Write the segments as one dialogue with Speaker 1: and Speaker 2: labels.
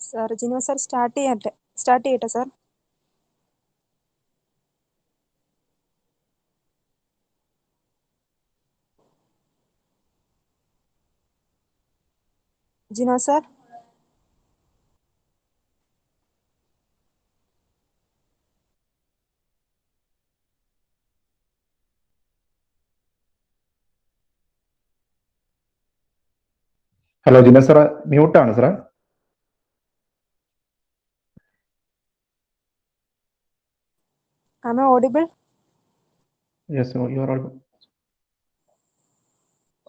Speaker 1: Sir, Jino sir, start ചെയ്യട്ടെ sir. Jino sir.
Speaker 2: Hello, Jino sir, mute ആണ് sir.
Speaker 1: Am I audible?
Speaker 2: Yes, you are audible.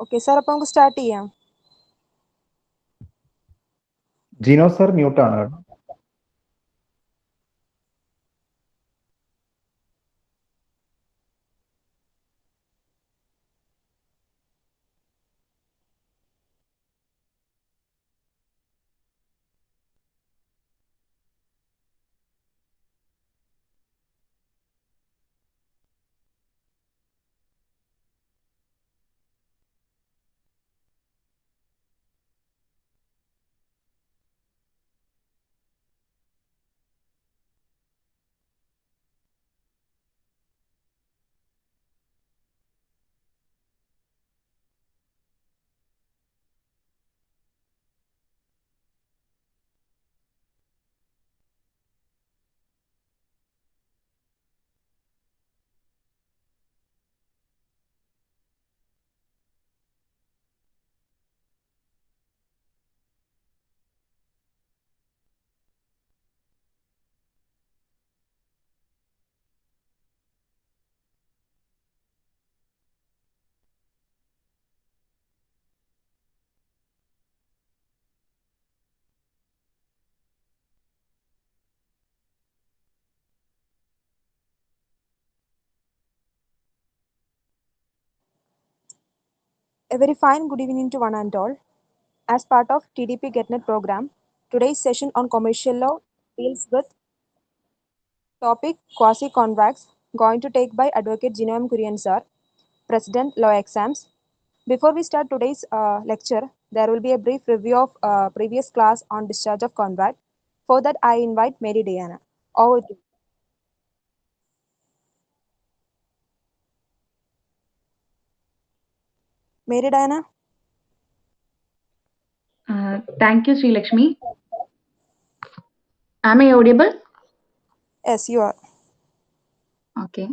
Speaker 1: Okay, sir, അപ്പോൾ നമുക്ക് start ചെയ്യാം.
Speaker 2: Jino sir, mute ആണ്.
Speaker 1: A very fine good evening to one and all. As part of TDP GetNet program, today's session on commercial law deals with topic quasi-contracts going to take by Advocate Jino M. Kurian sir, President Law Exams. Before we start today's lecture, there will be a brief review of previous class on discharge of contract. For that, I invite Mary Diana. Over to you. Mary Diana.
Speaker 3: Thank you, Sri Lakshmi. Am I audible?
Speaker 1: Yes, you are.
Speaker 3: Okay.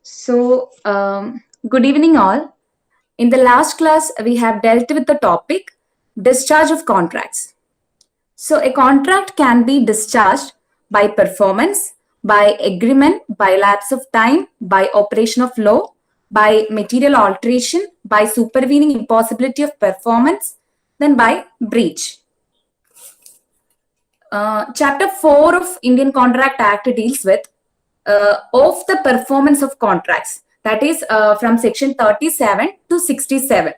Speaker 3: So, good evening, all. In the last class, we have dealt with the topic discharge of contracts. So, a contract can be discharged by performance, by agreement, by lapse of time, by operation of law, by material alteration, by supervening impossibility of performance, then by breach. Chapter 4 of Indian Contract Act deals with of the performance of contracts. That is from section 37 to 67.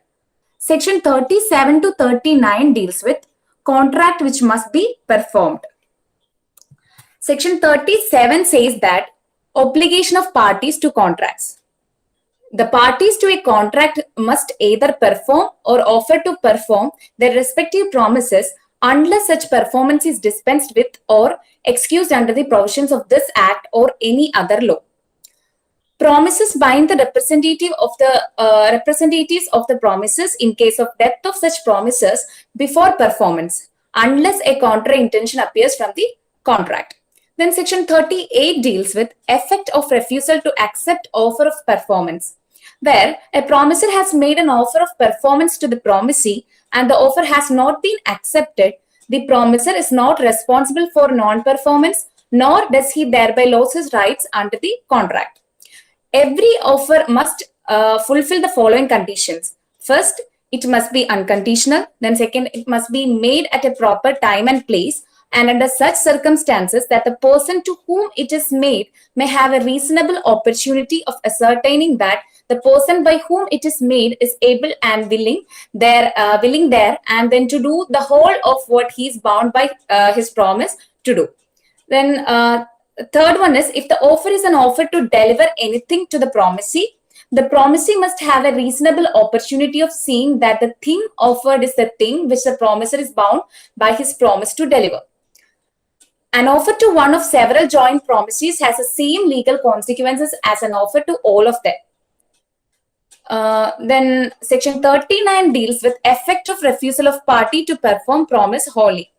Speaker 3: Section 37 to 39 deals with contract which must be performed. Section 37 says that obligation of parties to contracts. The parties to a contract must either perform or offer to perform their respective promises unless such performance is dispensed with or excused under the provisions of this act or any other law. Promises bind the representatives of the promises in case of death of such promises before performance, unless a contrary intention appears from the contract. Then section 38 deals with effect of refusal to accept offer of performance, where a promisor has made an offer of performance to the promisee and the offer has not been accepted. The promisor is not responsible for non-performance, nor does he thereby lose his rights under the contract. Every offer must fulfill the following conditions. First, it must be unconditional. Then second, it must be made at a proper time and place and under such circumstances that the person to whom it is made may have a reasonable opportunity of ascertaining that the person by whom it is made is able and willing there and then to do the whole of what he is bound by his promise to do. Then third one is if the offer is an offer to deliver anything to the promisee, The promisee must have a reasonable opportunity of seeing that the thing offered is the thing which the promiser is bound by his promise to deliver. An offer to one of several joint promisees has the same legal consequences as an offer to all of them. Then section 39 deals with effect of refusal of party to perform promise wholly.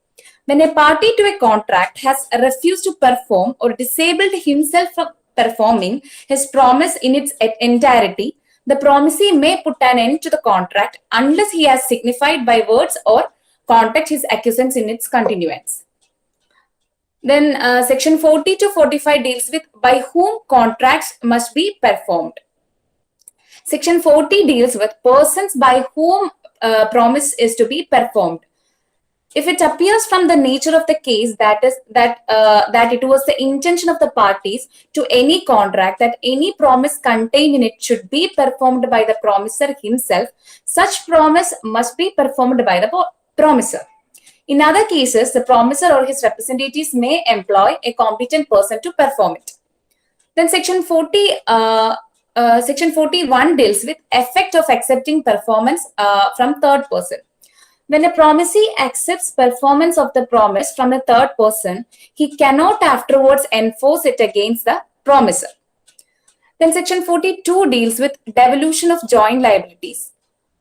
Speaker 3: When a party to a contract has refused to perform or disabled himself from performing his promise in its entirety, the promisee may put an end to the contract unless he has signified by words or contact his acquiescence in its continuance. Then section 40 to 45 deals with by whom contracts must be performed. Section 40 deals with persons by whom promise is to be performed. If it appears from the nature of the case that it was the intention of the parties to any contract that any promise contained in it should be performed by the promiser himself, such promise must be performed by the promiser. In other cases, the promiser or his representatives may employ a competent person to perform it. Then section 41 deals with effect of accepting performance from third person. When a promisee accepts performance of the promise from a third person, he cannot afterwards enforce it against the promiser. Then section 42 deals with devolution of joint liabilities.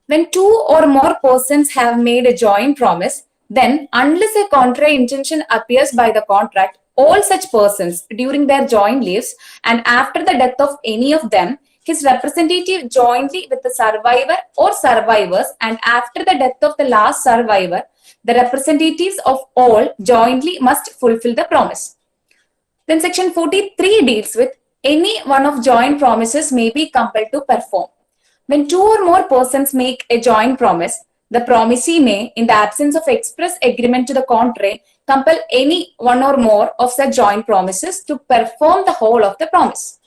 Speaker 3: When two or more persons have made a joint promise, then unless a contrary intention appears by the contract, all such persons during their joint lives and after the death of any of them, his representative jointly with the survivor or survivors, and after the death of the last survivor, the representatives of all jointly must fulfill the promise. Then section 43 deals with any one of joint promises may be compelled to perform. When two or more persons make a joint promise, the promisee may, in the absence of express agreement to the contrary, compel any one or more of such joint promises to perform the whole of the promise.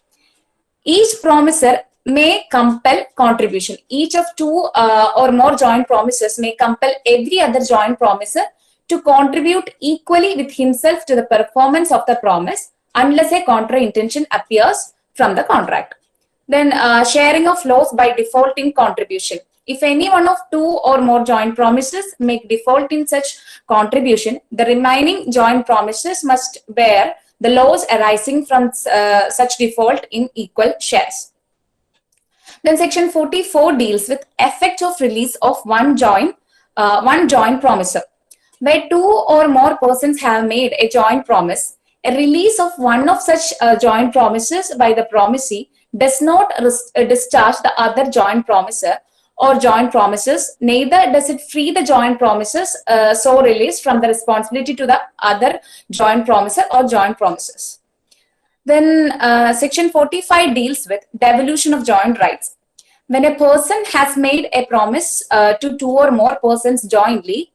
Speaker 3: Each promiser may compel contribution. Each of two or more joint promises may compel every other joint promiser to contribute equally with himself to the performance of the promise unless a contrary intention appears from the contract. Then sharing of loss by default in contribution. If any one of two or more joint promises make default in such contribution, the remaining joint promises must bear the loss arising from such default in equal shares. Then section 44 deals with effect of release of one joint promiser. Where two or more persons have made a joint promise, a release of one of such joint promises by the promisee does not discharge the other joint promiser or joint promises, neither does it free the joint promises so released from the responsibility to the other joint promiser or joint promises. Then section 45 deals with devolution of joint rights. When a person has made a promise to two or more persons jointly,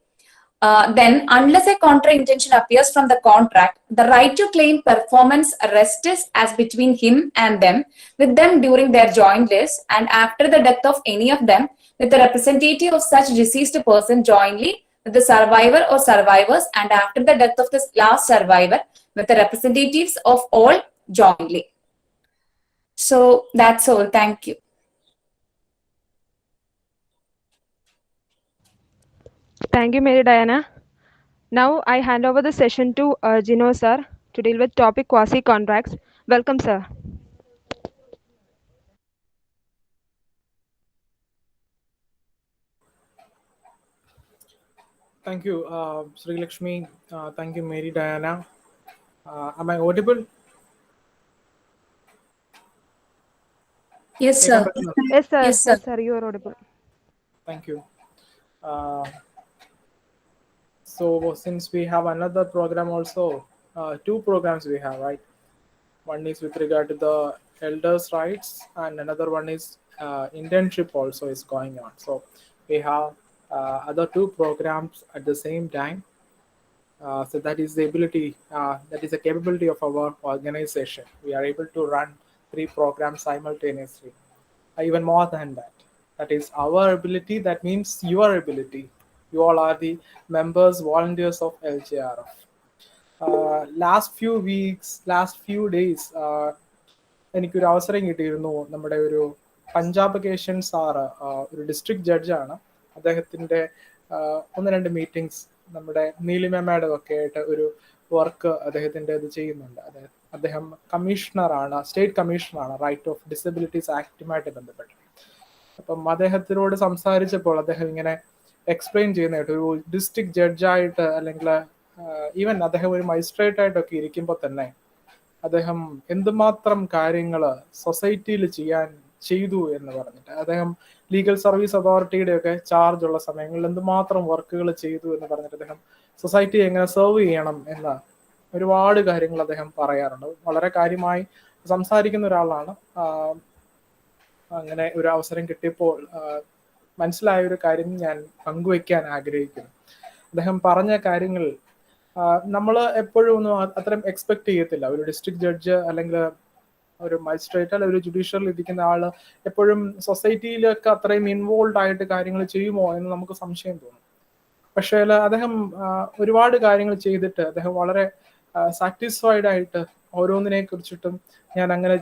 Speaker 3: then unless a contrary intention appears from the contract, the right to claim performance rests as between him and them, with them during their joint lives, and after the death of any of them, with the representative of such deceased person jointly, with the survivor or survivors, and after the death of the last survivor, with the representatives of all jointly. So that's all. Thank you.
Speaker 1: Thank you, Mary Diana. Now I hand over the session to Gino sir to deal with topic quasi-contracts. Welcome, sir.
Speaker 4: Thank you, Sri Lakshmi. Thank you, Mary Diana. Am I audible?
Speaker 3: Yes, sir.
Speaker 1: Yes, sir.
Speaker 3: Yes, sir.
Speaker 1: Yes, sir. You are audible.
Speaker 4: Thank you. So since we have another program also, two programs we have, right? One is with regard to the elders' rights, and another one is internship also is going on. So we have other two programs at the same time. So that is the ability, that is the capability of our organization. We are able to run three programs simultaneously, even more than that. That is our ability. That means your ability. You all are the members, volunteers of LJRF. Last few weeks, last few days, എനിക്കൊരു അവസരം കിട്ടിയിരുന്നു നമ്മുടെ ഒരു Punjab Keshan sir ഒരു district ജഡ്ജാണ്. അദ്ദേഹത്തിന്റെ 1-2 meetings നമ്മുടെ നീലിമ madam ഒക്കെ ആയിട്ട് ഒരു വർക്ക് അദ്ദേഹത്തിന്റെ ഇത് ചെയ്യുന്നുണ്ട്. അദ്ദേഹം കമ്മീഷണറാണ്, സ്റ്റേറ്റ് കമ്മീഷണറാണ് റൈറ്റ് ഓഫ് ഡിസബിലിറ്റീസ് ആക്ടുമായിട്ട് ബന്ധപ്പെട്ട്. അപ്പം അദ്ദേഹത്തിനോട് സംസാരിച്ചപ്പോൾ അദ്ദേഹം ഇങ്ങനെ എക്സ്പ്ലെയിൻ ചെയ്യുന്നതായിട്ട് ഒരു ഡിസ്ട്രിക്ട് ജഡ്ജായിട്ട് അല്ലെങ്കിൽ ഈവൻ അദ്ദേഹം ഒരു മജിസ്ട്രേറ്റ് ആയിട്ടൊക്കെ ഇരിക്കുമ്പോൾ തന്നെ അദ്ദേഹം എന്തുമാത്രം കാര്യങ്ങൾ സൊസൈറ്റിയിൽ ചെയ്തു എന്ന് പറഞ്ഞിട്ട്, അദ്ദേഹം ലീഗൽ സർവീസ് അതോറിറ്റിയുടെ ഒക്കെ ചാർജ് ഉള്ള സമയങ്ങളിൽ എന്തുമാത്രം വർക്കുകൾ ചെയ്തു എന്ന് പറഞ്ഞിട്ട് അദ്ദേഹം സൊസൈറ്റിയെ എങ്ങനെ സെർവ് ചെയ്യണം എന്ന ഒരുപാട് കാര്യങ്ങൾ അദ്ദേഹം പറയാറുണ്ട്. വളരെ കാര്യമായി സംസാരിക്കുന്ന ഒരാളാണ്. അങ്ങനെ ഒരു അവസരം കിട്ടിയപ്പോൾ മനസ്സിലായ ഒരു കാര്യം ഞാൻ പങ്കുവയ്ക്കാൻ ആഗ്രഹിക്കുന്നു. അദ്ദേഹം പറഞ്ഞ കാര്യങ്ങൾ നമ്മൾ എപ്പോഴും ഒന്നും അത്രയും എക്സ്പെക്ട് ചെയ്യത്തില്ല. ഒരു ഡിസ്ട്രിക്ട് ജഡ്ജ് അല്ലെങ്കിൽ ഒരു മജിസ്ട്രേറ്റ് അല്ലെങ്കിൽ ഒരു ജുഡീഷ്യറിൽ ഇരിക്കുന്ന ആള് എപ്പോഴും സൊസൈറ്റിയിലൊക്കെ അത്രയും ഇൻവോൾവ് ആയിട്ട് കാര്യങ്ങൾ ചെയ്യുമോ എന്ന് നമുക്ക് സംശയം തോന്നും. പക്ഷേ അദ്ദേഹം ഒരുപാട് കാര്യങ്ങൾ ചെയ്തിട്ട് അദ്ദേഹം വളരെ സാറ്റിസ്ഫൈഡ് ആയിട്ട് ഓരോന്നിനെ കുറിച്ചിട്ടും ഞാൻ അങ്ങനെ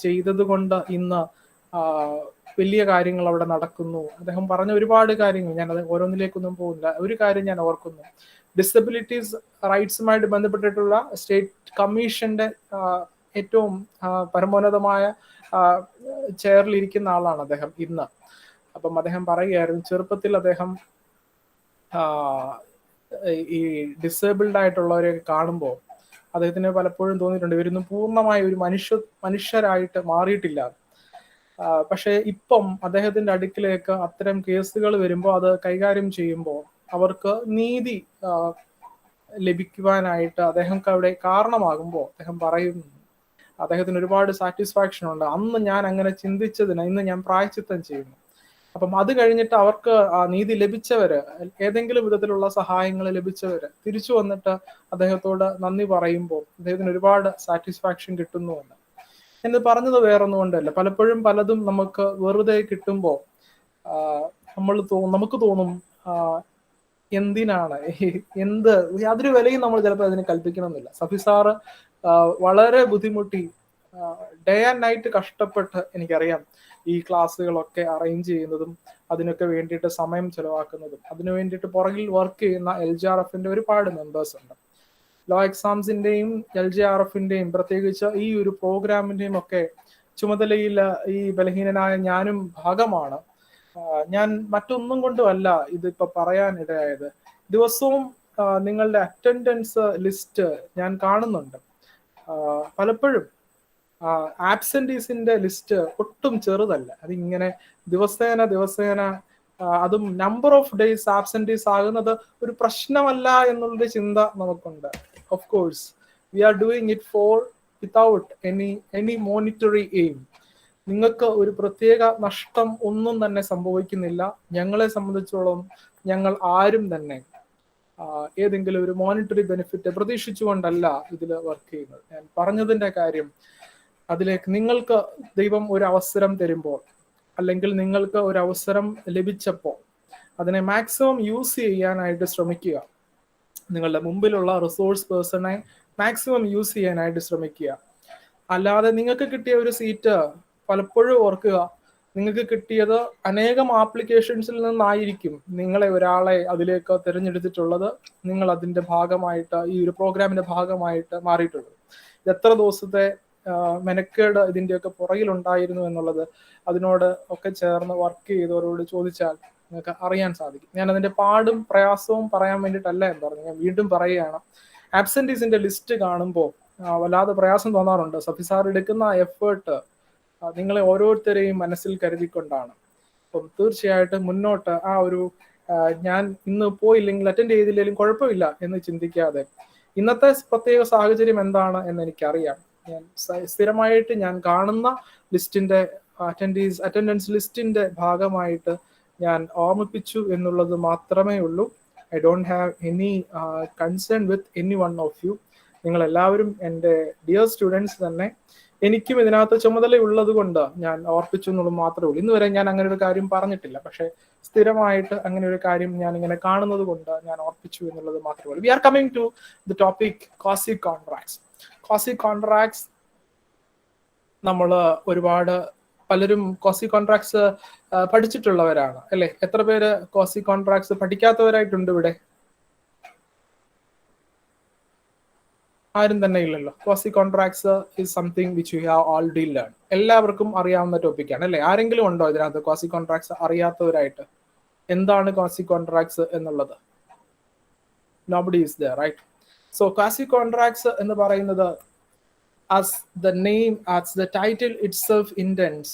Speaker 4: ചെയ്തത് കൊണ്ട് ഇന്ന് വലിയ കാര്യങ്ങൾ അവിടെ നടക്കുന്നു. അദ്ദേഹം പറഞ്ഞ ഒരുപാട് കാര്യങ്ങൾ, ഞാൻ അത് ഓരോന്നിലേക്കൊന്നും പോകുന്നില്ല. ഒരു കാര്യം ഞാൻ ഓർക്കുന്നു, ഡിസബിലിറ്റീസ് റൈറ്റ്സുമായിട്ട് ബന്ധപ്പെട്ടിട്ടുള്ള സ്റ്റേറ്റ് കമ്മീഷന്റെ ഏറ്റവും പരമോന്നതമായ ചെയറിൽ ഇരിക്കുന്ന ആളാണ് അദ്ദേഹം ഇന്ന്. അപ്പം അദ്ദേഹം പറയുകയായിരുന്നു, ചെറുപ്പത്തിൽ അദ്ദേഹം ഈ ഡിസേബിൾഡ് ആയിട്ടുള്ളവരെ കാണുമ്പോൾ അദ്ദേഹത്തിന് പലപ്പോഴും തോന്നിയിട്ടുണ്ട് ഇവരൊന്നും പൂർണ്ണമായ ഒരു മനുഷ്യരായിട്ട് മാറിയിട്ടില്ല. പക്ഷെ ഇപ്പം അദ്ദേഹത്തിന്റെ അടുക്കിലേക്ക് അത്തരം കേസുകൾ വരുമ്പോൾ അത് കൈകാര്യം ചെയ്യുമ്പോൾ അവർക്ക് നീതി ലഭിക്കുവാനായിട്ട് അദ്ദേഹം അവിടെ കാരണമാകുമ്പോൾ അദ്ദേഹം പറയുന്നു, അദ്ദേഹത്തിന് ഒരുപാട് സാറ്റിസ്ഫാക്ഷൻ ഉണ്ട്. അന്ന് ഞാൻ അങ്ങനെ ചിന്തിച്ചതിന് ഇന്ന് ഞാൻ പ്രായശ്ചിത്തം ചെയ്യുന്നു. അപ്പം അത് കഴിഞ്ഞിട്ട് അവർക്ക് നീതി ലഭിച്ചവര്, ഏതെങ്കിലും വിധത്തിലുള്ള സഹായങ്ങൾ ലഭിച്ചവര് തിരിച്ചു വന്നിട്ട് അദ്ദേഹത്തോട് നന്ദി പറയുമ്പോൾ അദ്ദേഹത്തിന് ഒരുപാട് സാറ്റിസ്ഫാക്ഷൻ കിട്ടുന്നുണ്ട്. എന്ന് പറഞ്ഞത് വേറൊന്നും കൊണ്ടല്ല, പലപ്പോഴും പലതും നമുക്ക് വെറുതെ കിട്ടുമ്പോൾ നമുക്ക് തോന്നും എന്തിനാണ് യാതൊരു വിലയും നമ്മൾ ചിലപ്പോൾ അതിന് കൽപ്പിക്കണമെന്നില്ല. സഫി സാറ് വളരെ ബുദ്ധിമുട്ടി ഡേ ആൻഡ് നൈറ്റ് കഷ്ടപ്പെട്ട് എനിക്കറിയാം ഈ ക്ലാസ്സുകളൊക്കെ അറേഞ്ച് ചെയ്യുന്നതും അതിനൊക്കെ വേണ്ടിയിട്ട് സമയം ചെലവാക്കുന്നതും അതിനു വേണ്ടിയിട്ട് പുറകിൽ വർക്ക് ചെയ്യുന്ന LJRFന്റെ ഒരുപാട് മെമ്പേഴ്സ് ഉണ്ട്. ലോ എക്സാംസിന്റെയും LJRFന്റെയും പ്രത്യേകിച്ച് ഈ ഒരു പ്രോഗ്രാമിന്റെയും ഒക്കെ ചുമതലയിൽ ഈ ബലഹീനനായ ഞാനും ഭാഗമാണ്. ഞാൻ മറ്റൊന്നും കൊണ്ടുമല്ല ഇതിപ്പോ പറയാനിടയായത്. ദിവസവും നിങ്ങളുടെ അറ്റൻഡൻസ് ലിസ്റ്റ് ഞാൻ കാണുന്നുണ്ട്. പലപ്പോഴും ആബ്സെന്റീസിന്റെ ലിസ്റ്റ് ഒട്ടും ചെറുതല്ല. അതിങ്ങനെ ദിവസേന അതും നമ്പർ ഓഫ് ഡേയ്സ് ആബ്സെന്റീസ് ആകുന്നത് ഒരു പ്രശ്നമല്ല എന്നുള്ളൊരു ചിന്ത നമുക്കുണ്ട്. Of course V are doing it for without any monetary aim. നിങ്ങൾക്ക് ഒരു പ്രത്യേക നഷ്ടം ഒന്നും തന്നെ സംഭവിക്കുന്നില്ല. ഞങ്ങളെ സംബന്ധിച്ചോളം ഞങ്ങൾ ആരും തന്നെ ഏതെങ്കിലും ഒരു മോണിറ്ററി ബെനിഫിറ്റ് പ്രതീക്ഷിച്ചുകൊണ്ടല്ല ഇതിൽ വർക്ക് ചെയ്യുന്നത്. ഞാൻ പറഞ്ഞതിന്റെ കാര്യം, അതിലേക്ക് നിങ്ങൾക്ക് ദൈവം ഒരു അവസരം തരുമ്പോൾ അല്ലെങ്കിൽ നിങ്ങൾക്ക് ഒരു അവസരം ലഭിച്ചപ്പോൾ അതിനെ മാക്സിമം യൂസ് ചെയ്യാനായിട്ട് ശ്രമിക്കുക. നിങ്ങളുടെ മുമ്പിലുള്ള റിസോഴ്സ് പേഴ്സണെ മാക്സിമം യൂസ് ചെയ്യാനായിട്ട് ശ്രമിക്കുക. അല്ലാതെ നിങ്ങൾക്ക് കിട്ടിയ ഒരു സീറ്റ് പലപ്പോഴും ഓർക്കുക, നിങ്ങൾക്ക് കിട്ടിയത് അനേകം ആപ്ലിക്കേഷൻസിൽ നിന്നായിരിക്കും നിങ്ങളെ ഒരാളെ അതിലേക്ക് തിരഞ്ഞെടുത്തിട്ടുള്ളത്. നിങ്ങൾ അതിന്റെ ഭാഗമായിട്ട് ഈ ഒരു പ്രോഗ്രാമിന്റെ ഭാഗമായിട്ട് മാറിയിട്ടുള്ളത്. എത്ര ദിവസത്തെ മെനക്കേട് ഇതിന്റെയൊക്കെ പുറകിലുണ്ടായിരുന്നു എന്നുള്ളത് അതിനോട് ഒക്കെ ചേർന്ന് വർക്ക് ചെയ്തവരോട് ചോദിച്ചാൽ നിങ്ങൾക്ക് അറിയാൻ സാധിക്കും. ഞാൻ അതിന്റെ പാടും പ്രയാസവും പറയാൻ വേണ്ടിയിട്ടല്ല എന്ന് പറഞ്ഞു, ഞാൻ വീണ്ടും പറയുകയാണ്. ആബ്സെന്റീസിന്റെ ലിസ്റ്റ് കാണുമ്പോൾ വല്ലാതെ പ്രയാസം തോന്നാറുണ്ട്. സഫി സാർ എടുക്കുന്ന എഫേർട്ട് നിങ്ങളെ ഓരോരുത്തരെയും മനസ്സിൽ കരുതിക്കൊണ്ടാണ്. അപ്പം തീർച്ചയായിട്ടും മുന്നോട്ട് ആ ഒരു ഞാൻ ഇന്ന് പോയില്ലെങ്കിൽ അറ്റൻഡ് ചെയ്തില്ലെങ്കിലും കുഴപ്പമില്ല എന്ന് ചിന്തിക്കാതെ ഇന്നത്തെ പ്രത്യേക സാഹചര്യം എന്താണ് എന്ന് എനിക്കറിയാം. ഞാൻ സ്ഥിരമായിട്ട് ഞാൻ കാണുന്ന ലിസ്റ്റിന്റെ അറ്റൻഡൻസ് ലിസ്റ്റിന്റെ ഭാഗമായിട്ട് ഞാൻ ഓർമ്മിപ്പിച്ചു എന്നുള്ളത് മാത്രമേ ഉള്ളൂ. I don't have any concern with any one of you. നിങ്ങൾ എല്ലാവരും എൻ്റെ ഡിയർ സ്റ്റുഡൻസ് തന്നെ. എനിക്കും ഇതിനകത്ത് ചുമതലയുള്ളത് കൊണ്ട് ഞാൻ ഓർപ്പിച്ചു എന്നുള്ളത് മാത്രമേ ഉള്ളൂ. ഇന്ന് വരെ ഞാൻ അങ്ങനെ ഒരു കാര്യം പറഞ്ഞിട്ടില്ല. പക്ഷെ സ്ഥിരമായിട്ട് അങ്ങനെ ഒരു കാര്യം ഞാൻ ഇങ്ങനെ കാണുന്നത് കൊണ്ട് ഞാൻ ഓർപ്പിച്ചു എന്നുള്ളത് മാത്രമേ ഉള്ളൂ. We are coming to the topic quasi contracts. Quasi contracts നമ്മൾ ഒരുപാട് പലരും ക്വാസി കോൺട്രാക്ട്സ് പഠിച്ചിട്ടുള്ളവരാണ് അല്ലെ? എത്ര പേര് ക്വാസി കോൺട്രാക്ട്സ് പഠിക്കാത്തവരായിട്ടുണ്ട് ഇവിടെ? ആരും തന്നെ ഇല്ലല്ലോ. Quasi contracts is something which you have already learn. എല്ലാവർക്കും അറിയാവുന്ന ടോപ്പിക്കാണ് അല്ലെ? ആരെങ്കിലും ഉണ്ടോ ഇതിനകത്ത് ക്വാസി കോൺട്രാക്ട്സ് അറിയാത്തവരായിട്ട്? എന്താണ് ക്വാസി കോൺട്രാക്ട്സ് എന്നുള്ളത്? Nobody is there, right? So quasi contracts എന്ന് പറയുന്നത്, as the name, as the title itself intends,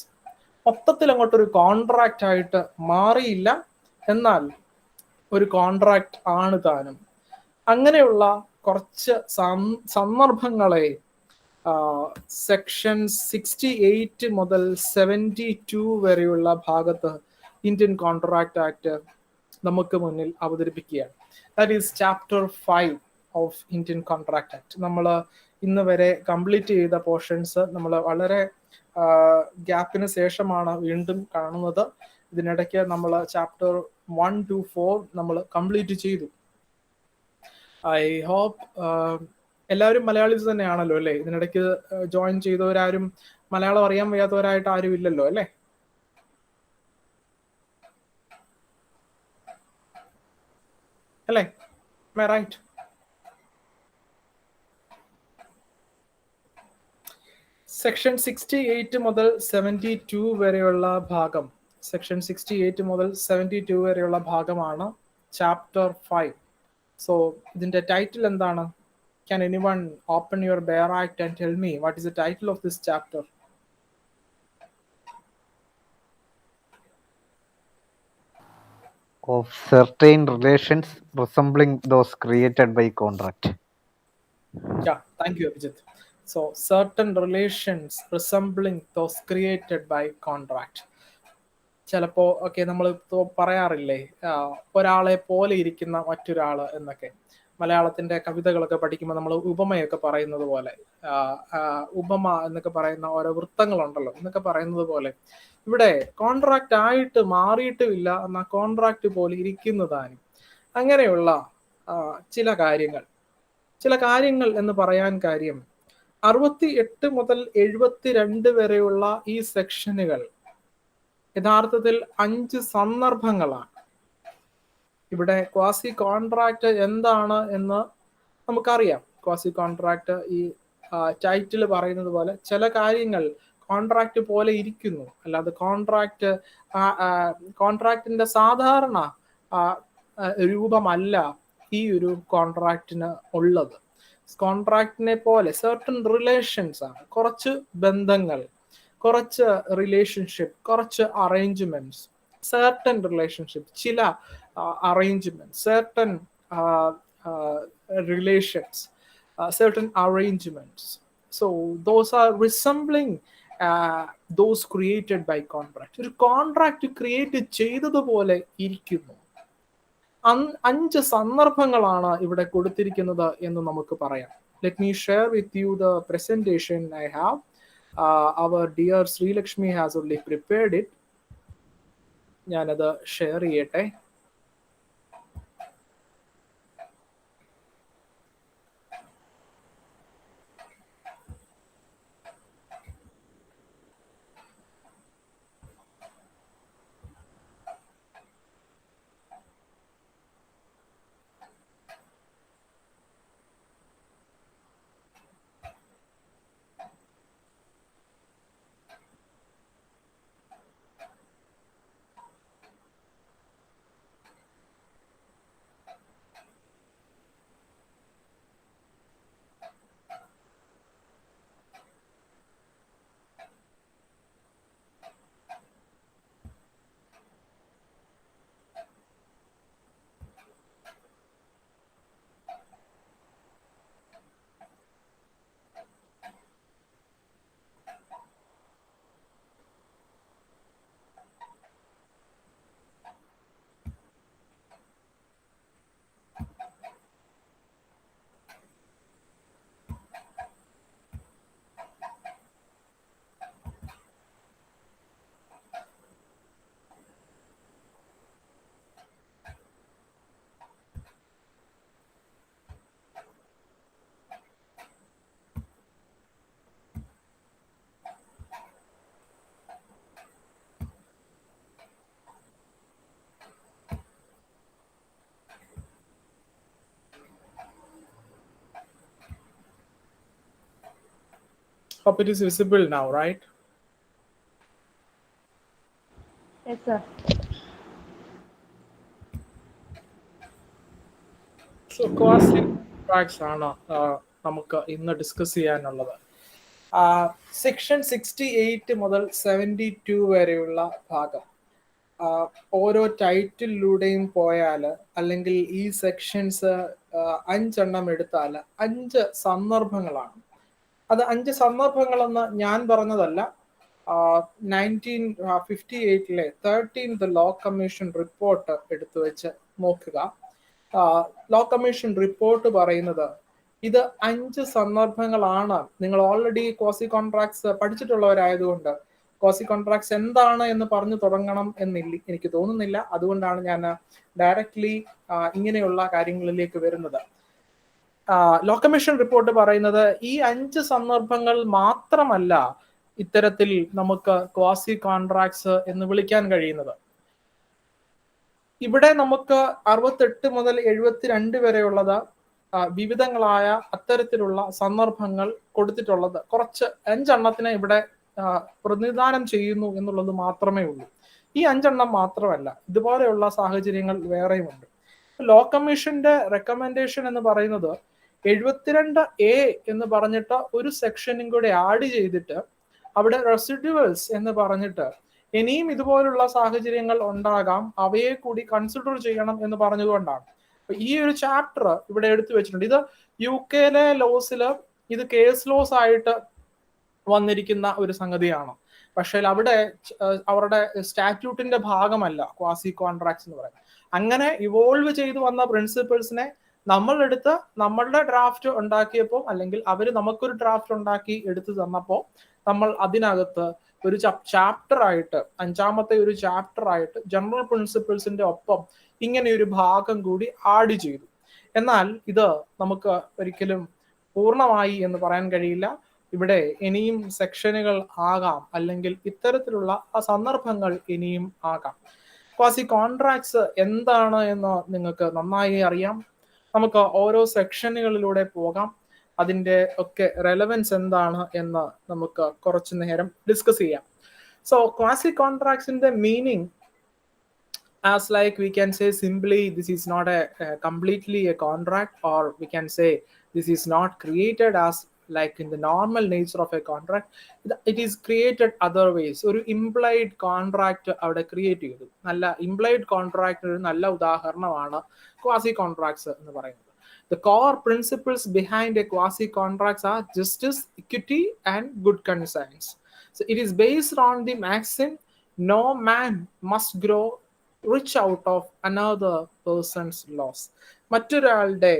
Speaker 4: മൊത്തത്തിൽ അങ്ങോട്ടൊരു കോൺട്രാക്റ്റ് ആയിട്ട് മാറിയില്ല, എന്നാൽ ഒരു കോൺട്രാക്ട് ആണ് താനും. അങ്ങനെയുള്ള കുറച്ച് സന്ദർഭങ്ങളെ സെക്ഷൻ 68 മുതൽ 72 വരെയുള്ള ഭാഗത്ത് ഇന്ത്യൻ കോൺട്രാക്ട് ആക്ട് നമുക്ക് മുന്നിൽ അവതരിപ്പിക്കുകയാണ്. That is chapter 5 of Indian contract act. നമ്മൾ ഇന്ന് വരെ കംപ്ലീറ്റ് ചെയ്ത പോർഷൻസ് നമ്മൾ വളരെ ഗ്യാപ്പിന് ശേഷമാണ് വീണ്ടും കാണുന്നത്. ഇതിനിടയ്ക്ക് നമ്മൾ ചാപ്റ്റർ 1 to 4 നമ്മൾ കംപ്ലീറ്റ് ചെയ്തു. ഐ ഹോപ്പ് എല്ലാവരും മലയാളീസ് തന്നെയാണല്ലോ അല്ലേ? ഇതിനിടയ്ക്ക് ജോയിൻ ചെയ്തവരാരും മലയാളം അറിയാൻ വയ്യാത്തവരായിട്ട് ആരും ഇല്ലല്ലോ അല്ലേ? അല്ലേ? റൈറ്റ്. സെക്ഷൻ 68 മുതൽ 72 വരെയുള്ള ഭാഗം, സെക്ഷൻ 68 മുതൽ 72 വരെയുള്ള ഭാഗമാണ് ചാപ്റ്റർ 5. സോ ഇതിന്റെ ടൈറ്റിൽ എന്താണ്? Can anyone open your Bear Act and tell me what is the title of this chapter?
Speaker 5: Of certain relations resembling those created by contract.
Speaker 4: Yeah, thank you, Abhijit. So certain relations resembling those created by contract. ചിലപ്പോ ഒക്കെ നമ്മൾ പറയാറില്ലേ, ഒരാളെ പോലെ ഇരിക്കുന്ന മറ്റൊരാള് എന്നൊക്കെ. മലയാളത്തിന്റെ കവിതകളൊക്കെ പഠിക്കുമ്പോൾ നമ്മൾ ഉപമയൊക്കെ പറയുന്നത് പോലെ, ഉപമ എന്നൊക്കെ പറയുന്ന ഓരോ വൃത്തങ്ങളുണ്ടല്ലോ എന്നൊക്കെ പറയുന്നത് പോലെ, ഇവിടെ കോൺട്രാക്ട് ആയിട്ട് മാറിയിട്ടുമില്ല എന്നാൽ കോൺട്രാക്ട് പോലെ ഇരിക്കുന്നതാനും. അങ്ങനെയുള്ള ചില കാര്യങ്ങൾ എന്ന് പറയാൻ കാര്യം, 68 മുതൽ 72 വരെയുള്ള ഈ സെക്ഷനുകൾ യഥാർത്ഥത്തിൽ 5 സന്ദർഭങ്ങളാണ്. ഇവിടെ ക്വാസി കോൺട്രാക്ട് എന്താണ് എന്ന് നമുക്കറിയാം. ക്വാസി കോൺട്രാക്ട് ഈ ടൈറ്റിൽ പറയുന്നത് പോലെ ചില കാര്യങ്ങൾ കോൺട്രാക്ട് പോലെ ഇരിക്കുന്നു, അല്ലാതെ കോൺട്രാക്ടിന്റെ സാധാരണ രൂപമല്ല ഈ ഒരു കോൺട്രാക്റ്റിന് ഉള്ളത്. കോൺട്രാക്റ്റിനെ പോലെ സർട്ടൺ റിലേഷൻസ് ആണ്, കുറച്ച് ബന്ധങ്ങൾ, കുറച്ച് റിലേഷൻഷിപ്പ്, കുറച്ച് അറേഞ്ച്മെന്റ്സ്, certain relationships, ചില arrangements, certain relations, certain arrangements. So those are resembling those created by contract. ഒരു കോൺട്രാക്ട് ക്രിയേറ്റ് ചെയ്തതുപോലെ ഇരിക്കുന്നു. 5 സന്ദർഭങ്ങളാണ് ഇവിടെ കൊടുത്തിരിക്കുന്നത് എന്ന് നമുക്ക് പറയാം. Let me share with you the presentation I have. Our dear Sri Lakshmi has already prepared it. ഞാനത് share ചെയ്യട്ടെ. Hope it is visible now, right?
Speaker 1: Yes, sir.
Speaker 4: So quasi contracts ആണ് നമുക്ക് ഇന്ന് ഡിസ്കസ് ചെയ്യാനുള്ളത്. സെക്ഷൻ 68 മുതൽ 72 വരെയുള്ള ഭാഗം ഓരോ ടൈറ്റിലൂടെയും പോയാൽ, അല്ലെങ്കിൽ ഈ സെക്ഷൻസ് 5 എണ്ണം എടുത്താൽ 5 സന്ദർഭങ്ങളാണ്. അത് 5 സന്ദർഭങ്ങളെന്ന് ഞാൻ പറഞ്ഞതല്ല. 1958 13th ലോ കമ്മീഷൻ റിപ്പോർട്ട് എടുത്തു വെച്ച് നോക്കുക. ലോ കമ്മീഷൻ റിപ്പോർട്ട് പറയുന്നത് ഇത് 5 സന്ദർഭങ്ങളാണ്. നിങ്ങൾ ഓൾറെഡി ക്വാസി കോൺട്രാക്ട്സ് പഠിച്ചിട്ടുള്ളവരായതുകൊണ്ട് ക്വാസി കോൺട്രാക്ട്സ് എന്താണ് എന്ന് പറഞ്ഞു തുടങ്ങണം എന്നില്ല, എനിക്ക് തോന്നുന്നില്ല. അതുകൊണ്ടാണ് ഞാൻ ഡയറക്ട്ലി ഇങ്ങനെയുള്ള കാര്യങ്ങളിലേക്ക് വരുന്നത്. ലോ കമ്മീഷൻ റിപ്പോർട്ട് പറയുന്നത് ഈ 5 സന്ദർഭങ്ങൾ മാത്രമല്ല ഇത്തരത്തിൽ നമുക്ക് ക്വാസി കോൺട്രാക്ട്സ് എന്ന് വിളിക്കാൻ കഴിയുന്നത്. ഇവിടെ നമുക്ക് 68 മുതൽ 72 വരെയുള്ളത് വിവിധങ്ങളായ അത്തരത്തിലുള്ള സന്ദർഭങ്ങൾ കൊടുത്തിട്ടുള്ളത്. കുറച്ച് 5 എണ്ണത്തിനെ ഇവിടെ പ്രതിനിധാനം ചെയ്യുന്നു എന്നുള്ളത് മാത്രമേ ഉള്ളൂ. ഈ 5 എണ്ണം മാത്രമല്ല, ഇതുപോലെയുള്ള സാഹചര്യങ്ങൾ വേറെയുമുണ്ട്. ലോ കമ്മീഷന്റെ റെക്കമെൻഡേഷൻ എന്ന് പറയുന്നത് 72A എന്ന് പറഞ്ഞിട്ട് ഒരു സെക്ഷനും കൂടെ ആഡ് ചെയ്തിട്ട് അവിടെ റെസിഡ്യുവൽസ് എന്ന് പറഞ്ഞിട്ട് ഇനിയും ഇതുപോലുള്ള സാഹചര്യങ്ങൾ ഉണ്ടാകാം, അവയെ കൂടി കൺസിഡർ ചെയ്യണം എന്ന് പറഞ്ഞതുകൊണ്ടാണ് ഈ ഒരു ചാപ്റ്റർ ഇവിടെ എടുത്തു വെച്ചിട്ടുണ്ട്. ഇത് UK ലോസിൽ ഇത് കേസ് ലോസ് ആയിട്ട് വന്നിരിക്കുന്ന ഒരു സംഗതിയാണ്. പക്ഷേ അവിടെ അവരുടെ സ്റ്റാറ്റ്യൂട്ടിന്റെ ഭാഗമല്ല ക്വാസി കോൺട്രാക്ട്സ് എന്ന് പറയുന്നത്. അങ്ങനെ ഇവോൾവ് ചെയ്തു വന്ന പ്രിൻസിപ്പിൾസിനെ നമ്മളെടുത്ത് നമ്മളുടെ ഡ്രാഫ്റ്റ് ഉണ്ടാക്കിയപ്പോൾ, അല്ലെങ്കിൽ അവർ നമുക്കൊരു ഡ്രാഫ്റ്റ് ഉണ്ടാക്കി എടുത്തു തന്നപ്പോൾ നമ്മൾ അതിനകത്ത് ഒരു ചാപ്റ്റർ ആയിട്ട്, 5ാമത്തെ ഒരു ചാപ്റ്റർ ആയിട്ട് ജനറൽ പ്രിൻസിപ്പിൾസിന്റെ ഒപ്പം ഇങ്ങനെ ഒരു ഭാഗം കൂടി ആഡ് ചെയ്തു. എന്നാൽ ഇത് നമുക്ക് ഒരിക്കലും പൂർണ്ണമായി എന്ന് പറയാൻ കഴിയില്ല. ഇവിടെ ഇനിയും സെക്ഷനുകൾ ആകാം, അല്ലെങ്കിൽ ഇത്തരത്തിലുള്ള സന്ദർഭങ്ങൾ ഇനിയും ആകാം. ക്വാസി കോൺട്രാക്ട്സ് എന്താണ് എന്ന് നിങ്ങൾക്ക് നന്നായി അറിയാം. നമുക്ക് ഓരോ സെക്ഷനുകളിലൂടെ പോകാം. അതിന്റെ ഒക്കെ റെലവൻസ് എന്താണ് എന്ന് നമുക്ക് കുറച്ചു നേരം ഡിസ്കസ് ചെയ്യാം. സോ ക്വാസി കോൺട്രാക്ട്സിന്റെ meaning, as like we can say simply, this is not a completely a contract, or we can say this is not created as like in the normal nature of a contract. It is created other ways. ഒരു implied contract അവിടെ create ചെയ്തു. നല്ല implied contract ഒരു നല്ല ഉദാഹരണമാണ് quasi contracts എന്ന് പറയുന്നത്. The core principles behind a quasi contracts are justice, equity and good conscience. So it is based on the maxim, no man must grow rich out of another person's loss. മറ്റൊരാളുടെ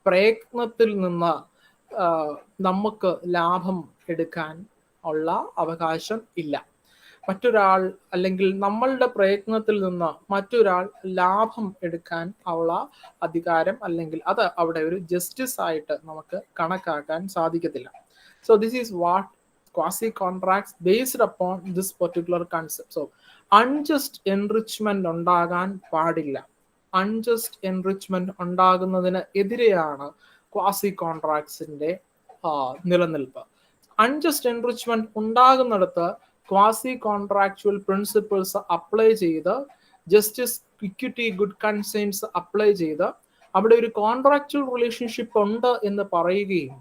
Speaker 4: പ്രയത്നത്തിൽ നിന്ന് നമുക്ക് ലാഭം എടുക്കാൻ ഉള്ള അവകാശം ഇല്ല. മറ്റൊരാൾ, അല്ലെങ്കിൽ നമ്മളുടെ പ്രയത്നത്തിൽ നിന്ന് മറ്റൊരാൾ ലാഭം എടുക്കാൻ ഉള്ള അധികാരം, അല്ലെങ്കിൽ അത് അവിടെ ഒരു ജസ്റ്റിസ് ആയിട്ട് നമുക്ക് കണക്കാക്കാൻ സാധിക്കത്തില്ല. So this is what quasi contracts based upon this particular concept. So unjust enrichment ഉണ്ടാകാൻ പാടില്ല. അൺജസ്റ്റ് എൻറിച്ച്മെന്റ് ഉണ്ടാകുന്നതിന് എതിരെയാണ് ക്വാസി കോൺട്രാക്ട്സിന്റെ നിലനിൽപ്പ്. അൺജസ്റ്റ് എൻറിച്ച്മെന്റ് ഉണ്ടാകുന്നിടത്ത് ക്വാസി കോൺട്രാക്ച്വൽ പ്രിൻസിപ്പിൾസ് അപ്ലൈ ചെയ്ത്, justice, equity, good conscience apply ചെയ്ത് അവിടെ ഒരു കോൺട്രാക്ച്വൽ റിലേഷൻഷിപ്പ് ഉണ്ട് എന്ന് പറയുകയും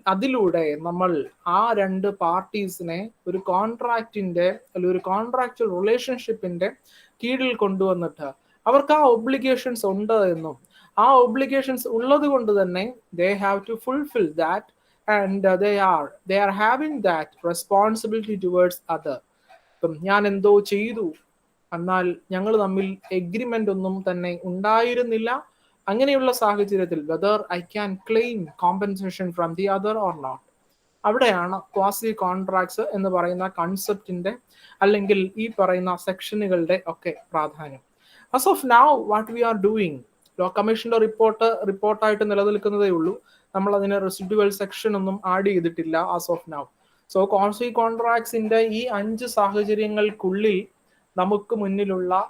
Speaker 4: അതിലൂടെ നമ്മൾ ആ 2 പാർട്ടീസിനെ ഒരു കോൺട്രാക്റ്റിന്റെ അല്ലെങ്കിൽ ഒരു കോൺട്രാക്ച്വൽ റിലേഷൻഷിപ്പിന്റെ കീഴിൽ കൊണ്ടുവന്നിട്ട് അവർക്ക് ആ ഒബ്ലിഗേഷൻസ് ഉണ്ട് എന്നും, ആ ഒബ്ലിഗേഷൻസ് ഉള്ളത് കൊണ്ട് തന്നെ they have to fulfill that and they are having that responsibility towards other. ഇപ്പം ഞാൻ എന്തോ ചെയ്തു, എന്നാൽ ഞങ്ങൾ തമ്മിൽ എഗ്രിമെന്റ് ഒന്നും തന്നെ ഉണ്ടായിരുന്നില്ല. അങ്ങനെയുള്ള സാഹചര്യത്തിൽ whether I can claim compensation from the other or not, അവിടെയാണ് ക്വാസി കോൺട്രാക്ട്സ് എന്ന് പറയുന്ന കൺസെപ്റ്റിന്റെ അല്ലെങ്കിൽ ഈ പറയുന്ന സെക്ഷനുകളുടെ ഒക്കെ പ്രാധാന്യം. As of now what we are doing, law കമ്മീഷന്റെ റിപ്പോർട്ടായിട്ട് നിലനിൽക്കുന്നതേ ഉള്ളൂ. നമ്മൾ അതിന് റെസിഡ്യുവൽ സെക്ഷൻ ഒന്നും ആഡ് ചെയ്തിട്ടില്ല as of now. So quasi കോൺട്രാക്ട്സിന്റെ ഈ 5 സാഹചര്യങ്ങൾക്കുള്ളിൽ നമുക്ക് മുന്നിലുള്ള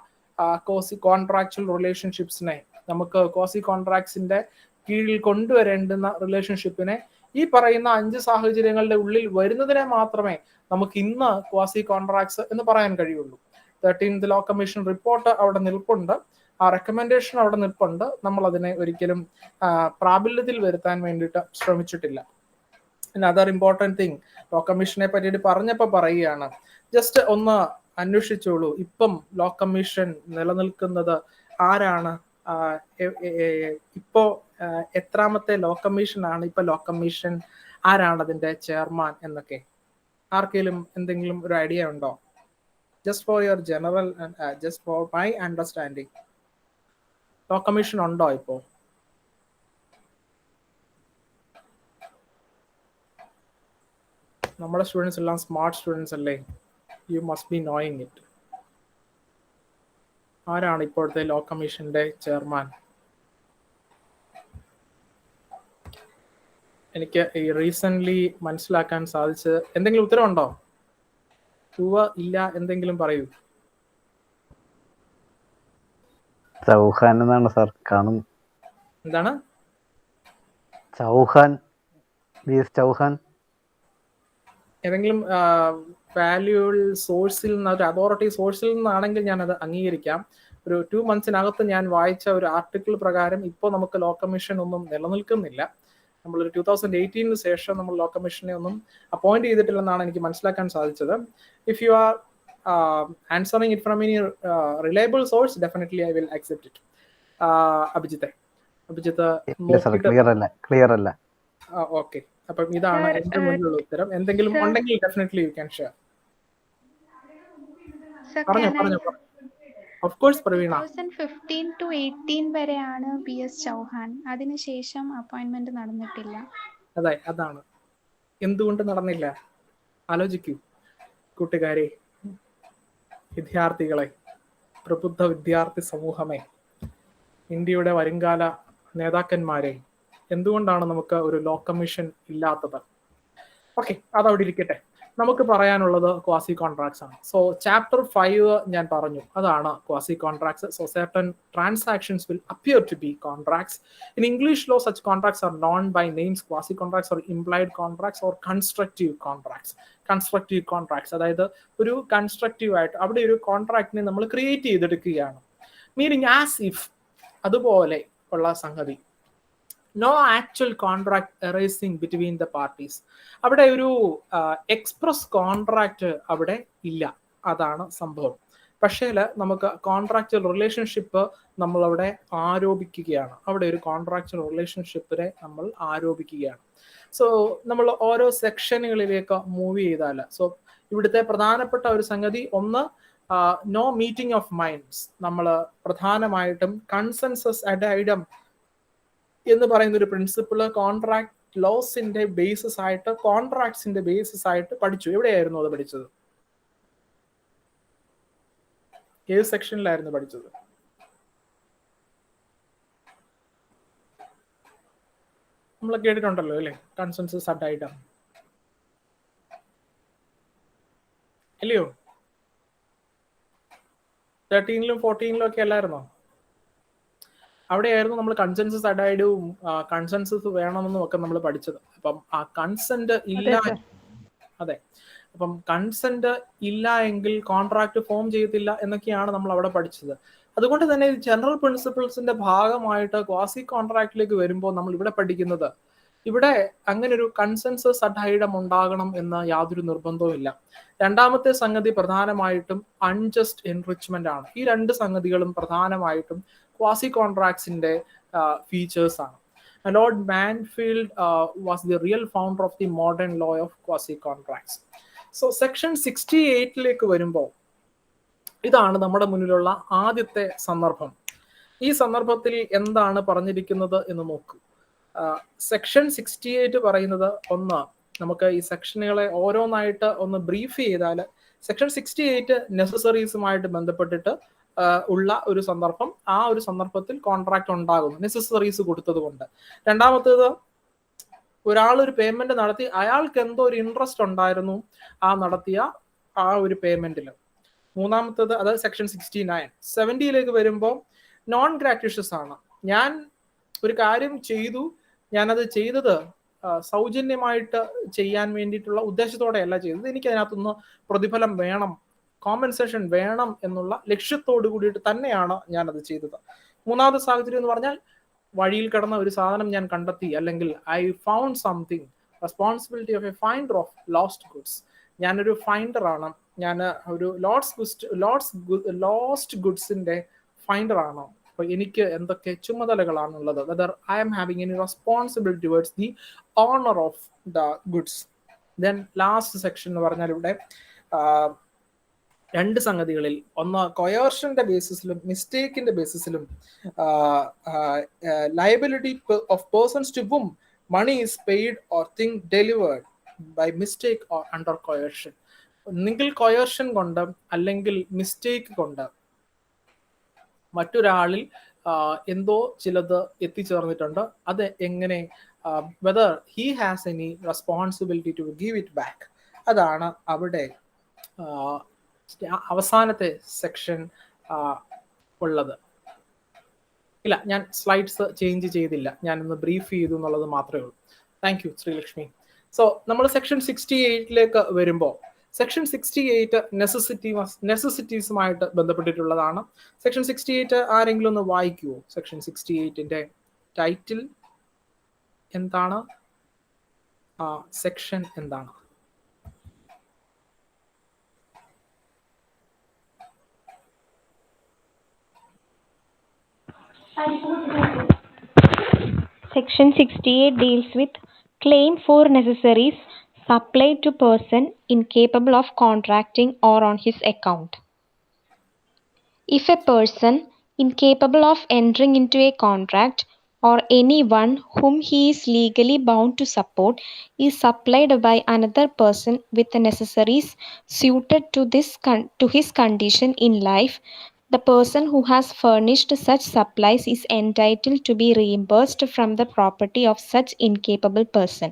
Speaker 4: ക്വാസി കോൺട്രാക്ച്വൽ റിലേഷൻഷിപ്സിനെ നമുക്ക് ക്വാസി കോൺട്രാക്ട്സിന്റെ കീഴിൽ കൊണ്ടുവരേണ്ടുന്ന റിലേഷൻഷിപ്പിനെ ഈ പറയുന്ന 5 സാഹചര്യങ്ങളുടെ ഉള്ളിൽ വരുന്നതിനെ മാത്രമേ നമുക്ക് ഇന്ന് ക്വാസി കോൺട്രാക്ട്സ് എന്ന് പറയാൻ കഴിയുള്ളൂ. 13th ലോ കമ്മീഷൻ റിപ്പോർട്ട് അവിടെ നിൽപ്പുണ്ട്, ആ റെക്കമെൻഡേഷൻ അവിടെ നിൽപ്പുണ്ട്. നമ്മൾ അതിനെ ഒരിക്കലും പ്രാബല്യത്തിൽ വരുത്താൻ വേണ്ടിയിട്ട് ശ്രമിച്ചിട്ടില്ല. അതർ ഇമ്പോർട്ടൻറ്റ് തിങ്, ലോ കമ്മീഷനെ പറ്റിയിട്ട് പറഞ്ഞപ്പോൾ പറയുകയാണ്, ജസ്റ്റ് ഒന്ന് അന്വേഷിച്ചോളൂ, ഇപ്പം ലോ കമ്മീഷൻ നിലനിൽക്കുന്നത് ആരാണ്, ഇപ്പോ എത്രാമത്തെ ലോ കമ്മീഷൻ ആണ്, ഇപ്പൊ ലോ കമ്മീഷൻ ആരാണ് അതിന്റെ ചെയർമാൻ എന്നൊക്കെ ആർക്കെങ്കിലും എന്തെങ്കിലും ഒരു ഐഡിയ ഉണ്ടോ? Just for your general, just for my understanding, law commission ഉണ്ടോ ഇപ്പോ? നമ്മുടെ സ്റ്റുഡൻസ് എല്ലാം സ്മാർട്ട് സ്റ്റുഡൻസ് അല്ലേ? You must be knowing it. ആരാണ് ഇപ്പോഴത്തെ ലോ കമ്മീഷന്റെ ചെയർമാൻ? എനിക്ക് ഈ റീസെന്റ് മനസ്സിലാക്കാൻ സാധിച്ചത് എന്തെങ്കിലും ഉത്തരവുണ്ടോ? ഇല്ല, എന്തെങ്കിലും പറയൂ.
Speaker 5: ചൗഹാൻ എന്നാണ് സാർ കാണുന്നത്.
Speaker 4: എന്താണ്?
Speaker 5: ചൗഹാൻ, ചൗഹാൻ.
Speaker 4: ഏതെങ്കിലും വാല്യൂബിൾ സോഴ്സിൽ നിന്ന്, ഒരു അതോറിറ്റി സോഴ്സിൽ നിന്നാണെങ്കിൽ ഞാൻ അത് അംഗീകരിക്കാം. ഒരു 2 months ഞാൻ വായിച്ച ഒരു ആർട്ടിക്കിൾ പ്രകാരം ഇപ്പോൾ നമുക്ക് ലോ കമ്മീഷൻ ഒന്നും നിലനിൽക്കുന്നില്ല. നമ്മളൊരു 2018 ശേഷം നമ്മൾ ലോ കമ്മീഷനെ ഒന്നും അപ്പോയിന്റ് ചെയ്തിട്ടില്ലെന്നാണ് എനിക്ക് മനസ്സിലാക്കാൻ സാധിച്ചത്. If you are answering it from any reliable source, definitely I will accept it. Abhijith
Speaker 5: clear അല്ല.
Speaker 4: ഓക്കെ, അപ്പം ഇതാണ് എന്റെ മുന്നിലുള്ള ഉത്തരം. എന്തെങ്കിലും ഉണ്ടെങ്കിൽ ഡെഫിനറ്റ്ലി യു ക്യാൻ ഷെയർ. പറഞ്ഞു. Of course Praveena.
Speaker 6: 2015 to 18 വരെയാണ് PS ചൗഹാൻ. അതിനുശേഷം അപ്പോയിന്റ്മെന്റ് നടന്നിട്ടില്ല.
Speaker 4: അതെ, അതാണ്. എന്തുകൊണ്ട് നടന്നില്ല ആലോചിക്കൂ കൂട്ടുകാരെ, വിദ്യാർത്ഥികളെ, പ്രബുദ്ധ വിദ്യാർത്ഥി സമൂഹമേ, ഇന്ത്യയുടെ വരുംകാല നേതാക്കന്മാരെ, എന്തുകൊണ്ടാണ് നമുക്ക് ഒരു ലോ കമ്മീഷൻ ഇല്ലാത്തത്? ഓക്കെ, അതവിടെ ഇരിക്കട്ടെ. നമുക്ക് പറയാനുള്ളത് ക്വാസി കോൺട്രാക്ട്സ് ആണ്. സോ ചാപ്റ്റർ 5 ഞാൻ പറഞ്ഞു, അതാണ് quasi contracts. So certain transactions will appear to be contracts. In English law, such contracts are known by names quasi contracts or implied contracts or constructive contracts. Constructive contracts, അതായത് ഒരു constructive ആയിട്ട് അവിടെ ഒരു കോൺട്രാക്റ്റിനെ നമ്മൾ create ചെയ്തെടുക്കുകയാണ്. Meaning as if, അതുപോലെ ഉള്ള സംഗതി. No actual contract arising between the parties. അവിടെ ഒരു എക്സ്പ്രസ് കോൺട്രാക്ട് അവിടെ ഇല്ല, അതാണ് സംഭവം. പക്ഷേ നമുക്ക് കോൺട്രാക്ച്വൽ റിലേഷൻഷിപ്പ് നമ്മളവിടെ ആരോപിക്കുകയാണ്. അവിടെ ഒരു കോൺട്രാക്ച്വൽ റിലേഷൻഷിപ്പിനെ നമ്മൾ ആരോപിക്കുകയാണ്. സോ നമ്മൾ ഓരോ സെക്ഷനുകളിലേക്ക് മൂവ് ചെയ്താൽ, സോ ഇവിടുത്തെ പ്രധാനപ്പെട്ട ഒരു സംഗതി ഒന്ന്, നോ മീറ്റിംഗ് ഓഫ് മൈൻഡ്സ്. നമ്മൾ പ്രധാനമായിട്ടും കൺസെൻസസ് അഡ് ഐഡം എന്ന് പറയുന്ന ഒരു പ്രിൻസിപ്പിള് കോൺട്രാക്ട് ലോസിന്റെ ബേസിസ് ആയിട്ട്, കോൺട്രാക്ട്സിന്റെ ബേസിസ് ആയിട്ട് പഠിച്ചു. എവിടെയായിരുന്നു അത് പഠിച്ചത്? ഏത് സെക്ഷനിലായിരുന്നു പഠിച്ചത്? നമ്മൾ കേട്ടിട്ടുണ്ടല്ലോ അല്ലേ, കൺസെൻസസ് അഡ് ഐഡം അല്ലയോ? 13ലും 14ലും ഒക്കെ അല്ലായിരുന്നോ? അവിടെയായിരുന്നു നമ്മൾ കൺസെൻസസ് അഡൈഡും കൺസെൻസസ് വേണമെന്നും ഒക്കെ നമ്മൾ പഠിച്ചത്. അപ്പം ആ കൺസെന്റ് ഇല്ല, അതെ, അപ്പം കൺസെന്റ് ഇല്ല എങ്കിൽ കോൺട്രാക്ട് ഫോം ചെയ്യത്തില്ല എന്നൊക്കെയാണ് നമ്മൾ അവിടെ പഠിച്ചത്. അതുകൊണ്ട് തന്നെ ജനറൽ പ്രിൻസിപ്പിൾസിന്റെ ഭാഗമായിട്ട് ക്വാസി കോൺട്രാക്റ്റിലേക്ക് വരുമ്പോൾ നമ്മൾ ഇവിടെ പഠിക്കുന്നത്, ഇവിടെ അങ്ങനെ ഒരു കൺസെൻസസ് അഡൈഡം ഉണ്ടാകണം എന്ന് യാതൊരു നിർബന്ധവും ഇല്ല. രണ്ടാമത്തെ സംഗതി പ്രധാനമായിട്ടും അൺജസ്റ്റ് എൻറിച്ച്മെന്റ് ആണ്. ഈ 2 സംഗതികളും പ്രധാനമായിട്ടും ക്വാസി കോൺട്രാക്ട്സിന്റെ ഫീച്ചേഴ്സ് ആണ്. Lord Mansfield was the real founder of the modern law of quasi contracts. So section 68ലേക്ക് വരുമ്പോൾ ഇതാണ് നമ്മുടെ മുന്നിലുള്ള ആദ്യത്തെ സന്ദർഭം. ഈ സന്ദർഭത്തിൽ എന്താണ് പറഞ്ഞിരിക്കുന്നത് എന്ന് നോക്കൂ. സെക്ഷൻ 68 പറയുന്നത്, ഒന്ന് നമുക്ക് ഈ സെക്ഷനുകളെ ഓരോന്നായിട്ട് ഒന്ന് ബ്രീഫ് ചെയ്താൽ, സെക്ഷൻ 68 നെസസറീസുമായിട്ട് ബന്ധപ്പെട്ടിട്ട് ഉള്ള ഒരു സന്ദർഭം. ആ ഒരു സന്ദർഭത്തിൽ കോൺട്രാക്ട് ഉണ്ടാകുന്നു നെസസറീസ് കൊടുത്തത് കൊണ്ട്. രണ്ടാമത്തേത്, ഒരാളൊരു പേയ്മെന്റ് നടത്തി, അയാൾക്ക് എന്തോ ഒരു ഇൻട്രസ്റ്റ് ഉണ്ടായിരുന്നു ആ നടത്തിയ ആ ഒരു പേയ്മെന്റിൽ. മൂന്നാമത്തേത്, അത് സെക്ഷൻ 69. 70ലേക്ക് വരുമ്പോൾ നോൺ ഗ്രാറ്റിഷ്യസ് ആണ്. ഞാൻ ഒരു കാര്യം ചെയ്തു, ഞാനത് ചെയ്തത് സൗജന്യമായിട്ട് ചെയ്യാൻ വേണ്ടിയിട്ടുള്ള ഉദ്ദേശത്തോടെയല്ല ചെയ്തത്, എനിക്ക് അതിനകത്തുനിന്ന് പ്രതിഫലം വേണം, കോമ്പൻസേഷൻ വേണം എന്നുള്ള ലക്ഷ്യത്തോടു കൂടിയിട്ട് തന്നെയാണ് ഞാനത് ചെയ്തത്. മൂന്നാമത്തെ സാഹചര്യം എന്ന് പറഞ്ഞാൽ വഴിയിൽ കിടന്ന ഒരു സാധനം ഞാൻ കണ്ടെത്തി, അല്ലെങ്കിൽ I found something, responsibility of A finder of lost goods. ഞാനൊരു ഫൈൻഡറാണ്, ഞാൻ ഒരു ലോസ്റ്റ് ഗുഡ്സിന്റെ ഫൈൻഡറാണ്. അപ്പൊ എനിക്ക് എന്തൊക്കെ ചുമതലകളാണുള്ളത്, whether I am having any responsibility towards the owner of the goods. Then last section എന്ന് പറഞ്ഞാൽ ഇവിടെ രണ്ട് സംഗതികളിൽ, ഒന്ന് കൊയേർഷന്റെ ബേസിസിലും മിസ്റ്റേക്കിന്റെ ബേസിസിലും liability of persons to whom money is paid or thing delivered by mistake or under coercion. ഒന്നുകിൽ കൊയേർഷൻ കൊണ്ട് അല്ലെങ്കിൽ മിസ്റ്റേക്ക് കൊണ്ട് മറ്റൊരാളിൽ എന്തോ ചിലത് എത്തിച്ചേർന്നിട്ടുണ്ട്. അത് എങ്ങനെ, whether he has any responsibility to give it back. അതാണ് അവിടെ അവസാനത്തെ സെക്ഷൻ ഉള്ളത്. ഇല്ല, ഞാൻ സ്ലൈഡ്സ് ചേഞ്ച് ചെയ്തില്ല, ഞാനൊന്ന് ബ്രീഫ് ചെയ്തു എന്നുള്ളത് മാത്രമേ ഉള്ളൂ. Thank you Sreelakshmi. സോ നമ്മൾ സെക്ഷൻ 68 വരുമ്പോൾ, സെക്ഷൻ 68 നെസസിറ്റീസുമായിട്ട് ബന്ധപ്പെട്ടിട്ടുള്ളതാണ്. സെക്ഷൻ 68 ആരെങ്കിലും ഒന്ന് വായിക്കുമോ? സെക്ഷൻ 68ന്റെ ടൈറ്റിൽ എന്താണ്, സെക്ഷൻ എന്താണ്?
Speaker 7: Section 68 deals with claim for necessaries supplied to person incapable of contracting or on his account. If a person incapable of entering into a contract or anyone whom he is legally bound to support is supplied by another person with the necessaries suited to his condition in life, the person who has furnished such supplies is entitled to be reimbursed from the property of such incapable person.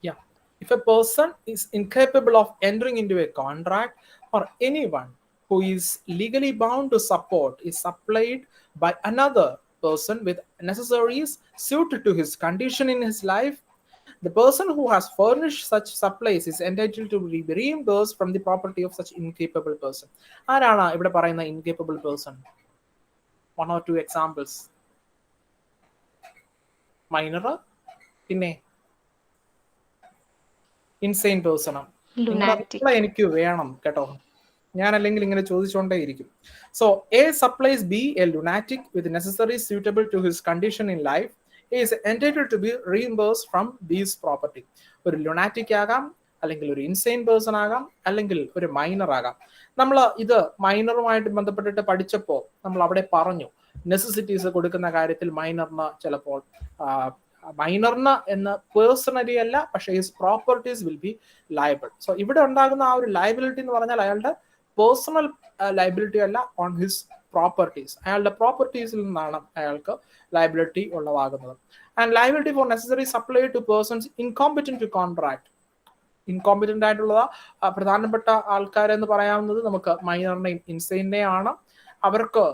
Speaker 4: Yeah. If a person is incapable of entering into a contract or anyone who is legally bound to support is supplied by another person with necessaries suited to his condition in his life, the person who has furnished such supplies is entitled to be reimbursed from the property of such incapable person. ആരാണ് ഇവിടെ പറയുന്ന incapable person? 1 or 2 examples. Minor, പിന്നെ insane പേഴ്സണും. എനിക്ക് വേണം കേട്ടോ, ഞാൻ അല്ലെങ്കിൽ ഇങ്ങനെ ചോദിച്ചുകൊണ്ടേയിരിക്കും. So A supplies B a lunatic with necessaries suitable to his condition in life is entitled to be reimbursed from these property. ഒരു ലുനാറ്റിക് ആകാം, അല്ലെങ്കിൽ ഒരു ഇൻസെയിൻ പേഴ്സൺ ആകാം, അല്ലെങ്കിൽ ഒരു മൈനർ ആകാം. നമ്മൾ ഇത് മൈനറുമായിട്ട് ബന്ധപ്പെട്ടിട്ട് പഠിച്ചപ്പോൾ നമ്മൾ അവിടെ പറഞ്ഞു, നെസസിറ്റീസ് കൊടുക്കുന്ന കാര്യത്തിൽ മൈനറിന് ചിലപ്പോൾ മൈനറിന് എന്ന് പേഴ്സണലി അല്ല, പക്ഷേ his properties will be liable. So ഇവിടെ ഉണ്ടാകുന്ന ആ ഒരു ലയബിലിറ്റി എന്ന് പറഞ്ഞാൽ അയാളുടെ പേഴ്സണൽ ലയബിലിറ്റി അല്ല, ഓൺ ഹിസ് പ്രോപ്പർട്ടീസ്. അയാളുടെ പ്രോപ്പർട്ടീസിൽ നിന്നാണ് അയാൾക്ക് ലയബിലിറ്റി ഉള്ളതാകുന്നത്. And liability for necessary supply to persons incompetent to contract. Incompetent ആയിട്ടുള്ള പ്രധാനപ്പെട്ട ആൾക്കാരെന്ന് പറയാവുന്നത് നമുക്ക് മൈനറിനെയും ഇൻസെയിനെയും ആണ്. അവർക്ക്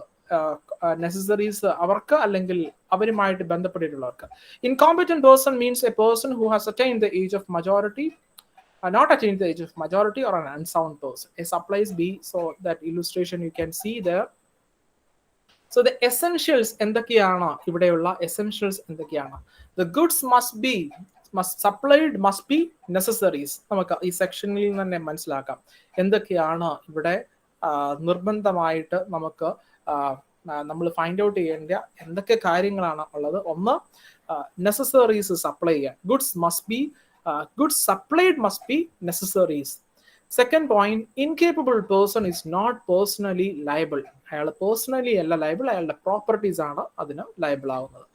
Speaker 4: നെസസറീസ് അവർക്ക് അല്ലെങ്കിൽ അവരുമായിട്ട് ബന്ധപ്പെട്ടിട്ടുള്ളവർക്ക്. Incompetent person means a person who has attained the age of majority, not attained the age of majority, or an unsound person. A supplies B, so that illustration you can see there. So the essentials എന്തൊക്കെയാണ് ഇവിടെയുള്ള essentials എന്തൊക്കെയാണ്? The goods must supplied must be necessaries. നമുക്ക് ഈ സെക്ഷനിൽ തന്നെ മനസ്സിലാക്കാം എന്തൊക്കെയാണ് ഇവിടെ നിർബന്ധമായിട്ട് നമുക്ക് നമ്മൾ ഫൈൻഡ് ഔട്ട് ചെയ്യേണ്ട എന്തൊക്കെ കാര്യങ്ങളാണ് ഉള്ളത്. ഒന്ന്, നെസസറീസ് സപ്ലൈ ചെയ്യാൻ. Goods supplied must be necessaries. Second point, incapable person is not personally liable. അയാൾ പേഴ്സണലി അല്ല ലയബിൾ, അയാളുടെ പ്രോപ്പർട്ടീസ് ആണ് അതിന് ലയബിൾ ആവുന്നത്.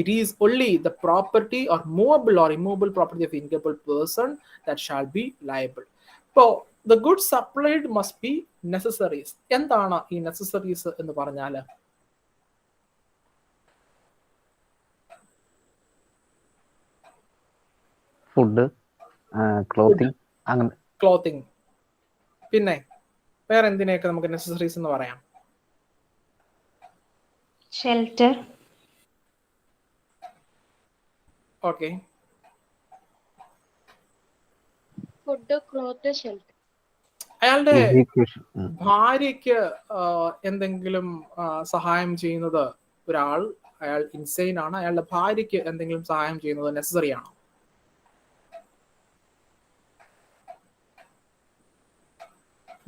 Speaker 4: It is only the property or movable or immovable property of incapable person that shall be liable. So the goods supplied must be necessaries. എന്താണ് ഈ necessaries എന്ന് പറഞ്ഞാൽ?
Speaker 5: ഫുഡ്, ക്ലോത്തിങ്, അങ്ങനെ.
Speaker 4: ക്ലോത്തിങ്. പിന്നെ വേറെ എന്തിനെയൊക്കെ നമുക്ക് നെസസറീസ് എന്ന് പറയാം?
Speaker 7: Shelter.
Speaker 4: Okay.
Speaker 8: Food, cloth, shelter.
Speaker 4: അയാളുടെ
Speaker 5: Education.
Speaker 4: ഭാര്യയ്ക്ക് എന്തെങ്കിലും സഹായം ചെയ്യുന്നത് ഒരാൾ, അയാൾ ഇൻസെയിൻ ആണ്, അയാളുടെ ഭാര്യയ്ക്ക് എന്തെങ്കിലും സഹായം ചെയ്യുന്നത് നെസസറി ആണോ?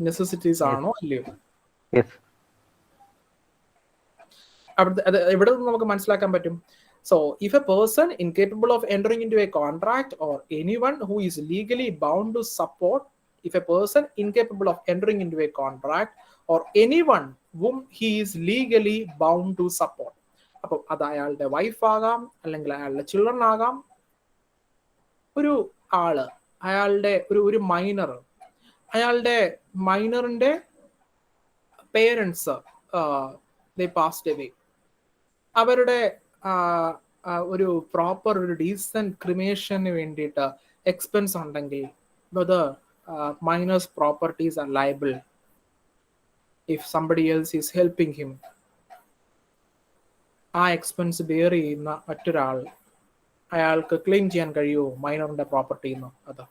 Speaker 4: നെസസിറ്റീസ് ആണോ അല്ലയോ?
Speaker 5: Yes.
Speaker 4: ഇവിടെ നിന്ന് നമുക്ക് മനസ്സിലാക്കാൻ പറ്റും. So, if a person incapable of entering into a contract or anyone who is legally bound to support, if a person incapable of entering into a contract or anyone whom he is legally bound to support, അപ്പം അത് അയാളുടെ wife ആകാം, അല്ലെങ്കിൽ അയാളുടെ children ആകാം, ഒരു ആള്, അയാളുടെ ഒരു മൈനർ, അയാളുടെ മൈനറിന്റെ പേരൻസ് they passed away, അവരുടെ ഒരു പ്രോപ്പർ ഒരു ഡീസന്റ് ക്രിമേഷന് വേണ്ടിയിട്ട് എക്സ്പെൻസ് ഉണ്ടെങ്കിൽ whether minors properties are liable if somebody else is helping him, ആ എക്സ്പെൻസ് ബെയർ ചെയ്യുന്ന മറ്റൊരാൾ, അയാൾക്ക് ക്ലെയിം ചെയ്യാൻ കഴിയുമോ മൈനറിന്റെ പ്രോപ്പർട്ടിന്ന്? അത്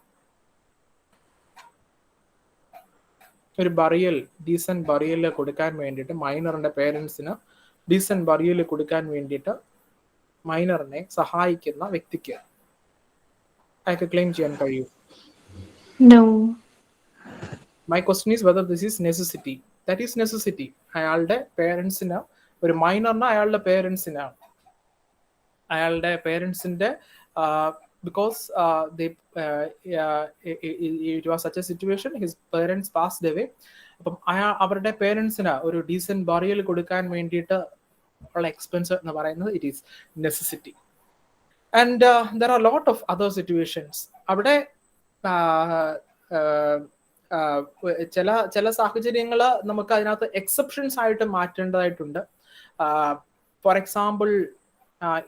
Speaker 4: ഒരു ബറിയൽ, ഡീസന്റ് ബറിയൽ കൊടുക്കാൻ വേണ്ടിയിട്ട്, മൈനറിന്റെ പേരൻസിന് ഡീസന്റ് ബറിയൽ കൊടുക്കാൻ വേണ്ടിയിട്ട് മൈനറിനെ സഹായിക്കുന്ന വ്യക്തിക്ക് അയാൾക്ക് ക്ലെയിം ചെയ്യാൻ കഴിയും?
Speaker 7: No.
Speaker 4: My question is whether this is necessity. That is necessity. അയാളുടെ പേരൻസിന്, ഒരു മൈനറിന് അയാളുടെ പേരൻസിന്, അയാളുടെ പേരൻസിന്റെ because it was such a situation, his parents passed away. അപ്പം അവരുടെ പേരൻസിന് ഒരു ഡീസന്റ് ബറിയൽ കൊടുക്കാൻ വേണ്ടിയിട്ട് ഉള്ള എക്സ്പെൻസ് എന്ന് പറയുന്നത് it is necessity. And there are lot of other situations. അവിടെ ചില സാഹചര്യങ്ങൾ നമുക്ക് അതിനകത്ത് എക്സെപ്ഷൻസ് ആയിട്ട് മാറ്റേണ്ടതായിട്ടുണ്ട്. ഫോർ എക്സാമ്പിൾ,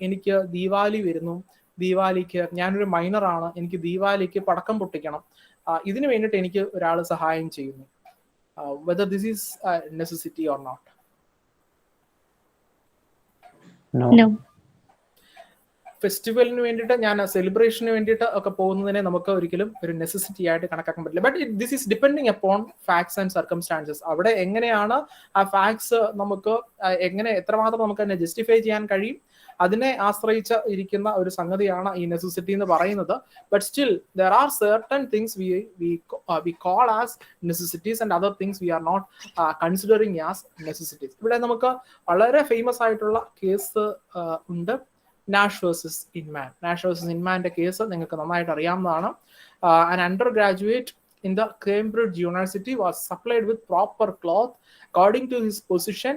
Speaker 4: എനിക്ക് ദീപാവലി വരുന്നു, ദീപാവലിക്ക് ഞാനൊരു മൈനറാണ്, എനിക്ക് ദീപാവലിക്ക് പടക്കം പൊട്ടിക്കണം, ഇതിനു വേണ്ടിയിട്ട് എനിക്ക് ഒരാൾ സഹായം ചെയ്യുന്നു. whether this is a necessity or not?
Speaker 7: No.
Speaker 4: ഫെസ്റ്റിവലിന് വേണ്ടിയിട്ട്, ഞാൻ സെലിബ്രേഷന് വേണ്ടിയിട്ട് ഒക്കെ പോകുന്നതിനെ നമുക്ക് ഒരിക്കലും ഒരു നെസസിറ്റി ആയിട്ട് കണക്കാക്കാൻ പറ്റില്ല. But this is depending upon facts and circumstances. അവിടെ എങ്ങനെയാണ് ആ ഫാക്ട്സ് നമുക്ക് എങ്ങനെ എത്രമാത്രം നമുക്ക് തന്നെ ജസ്റ്റിഫൈ ചെയ്യാൻ കഴിയും, അതിനെ ആശ്രയിച്ച് ഇരിക്കുന്ന ഒരു സംഗതിയാണ് ഈ നെസസിറ്റി എന്ന് പറയുന്നത്. But still there are certain things we call as necessities and other things we are not considering as necessities. ഇവിടെ നമുക്ക് വളരെ ഫേമസ് ആയിട്ടുള്ള കേസ് ഉണ്ട്, Nash versus Inman. Nash versus ഇൻമാന്റെ കേസ് നിങ്ങൾക്ക് നന്നായിട്ട് അറിയാവുന്നതാണ്. An undergraduate in the Cambridge University was supplied with proper cloth according to his position.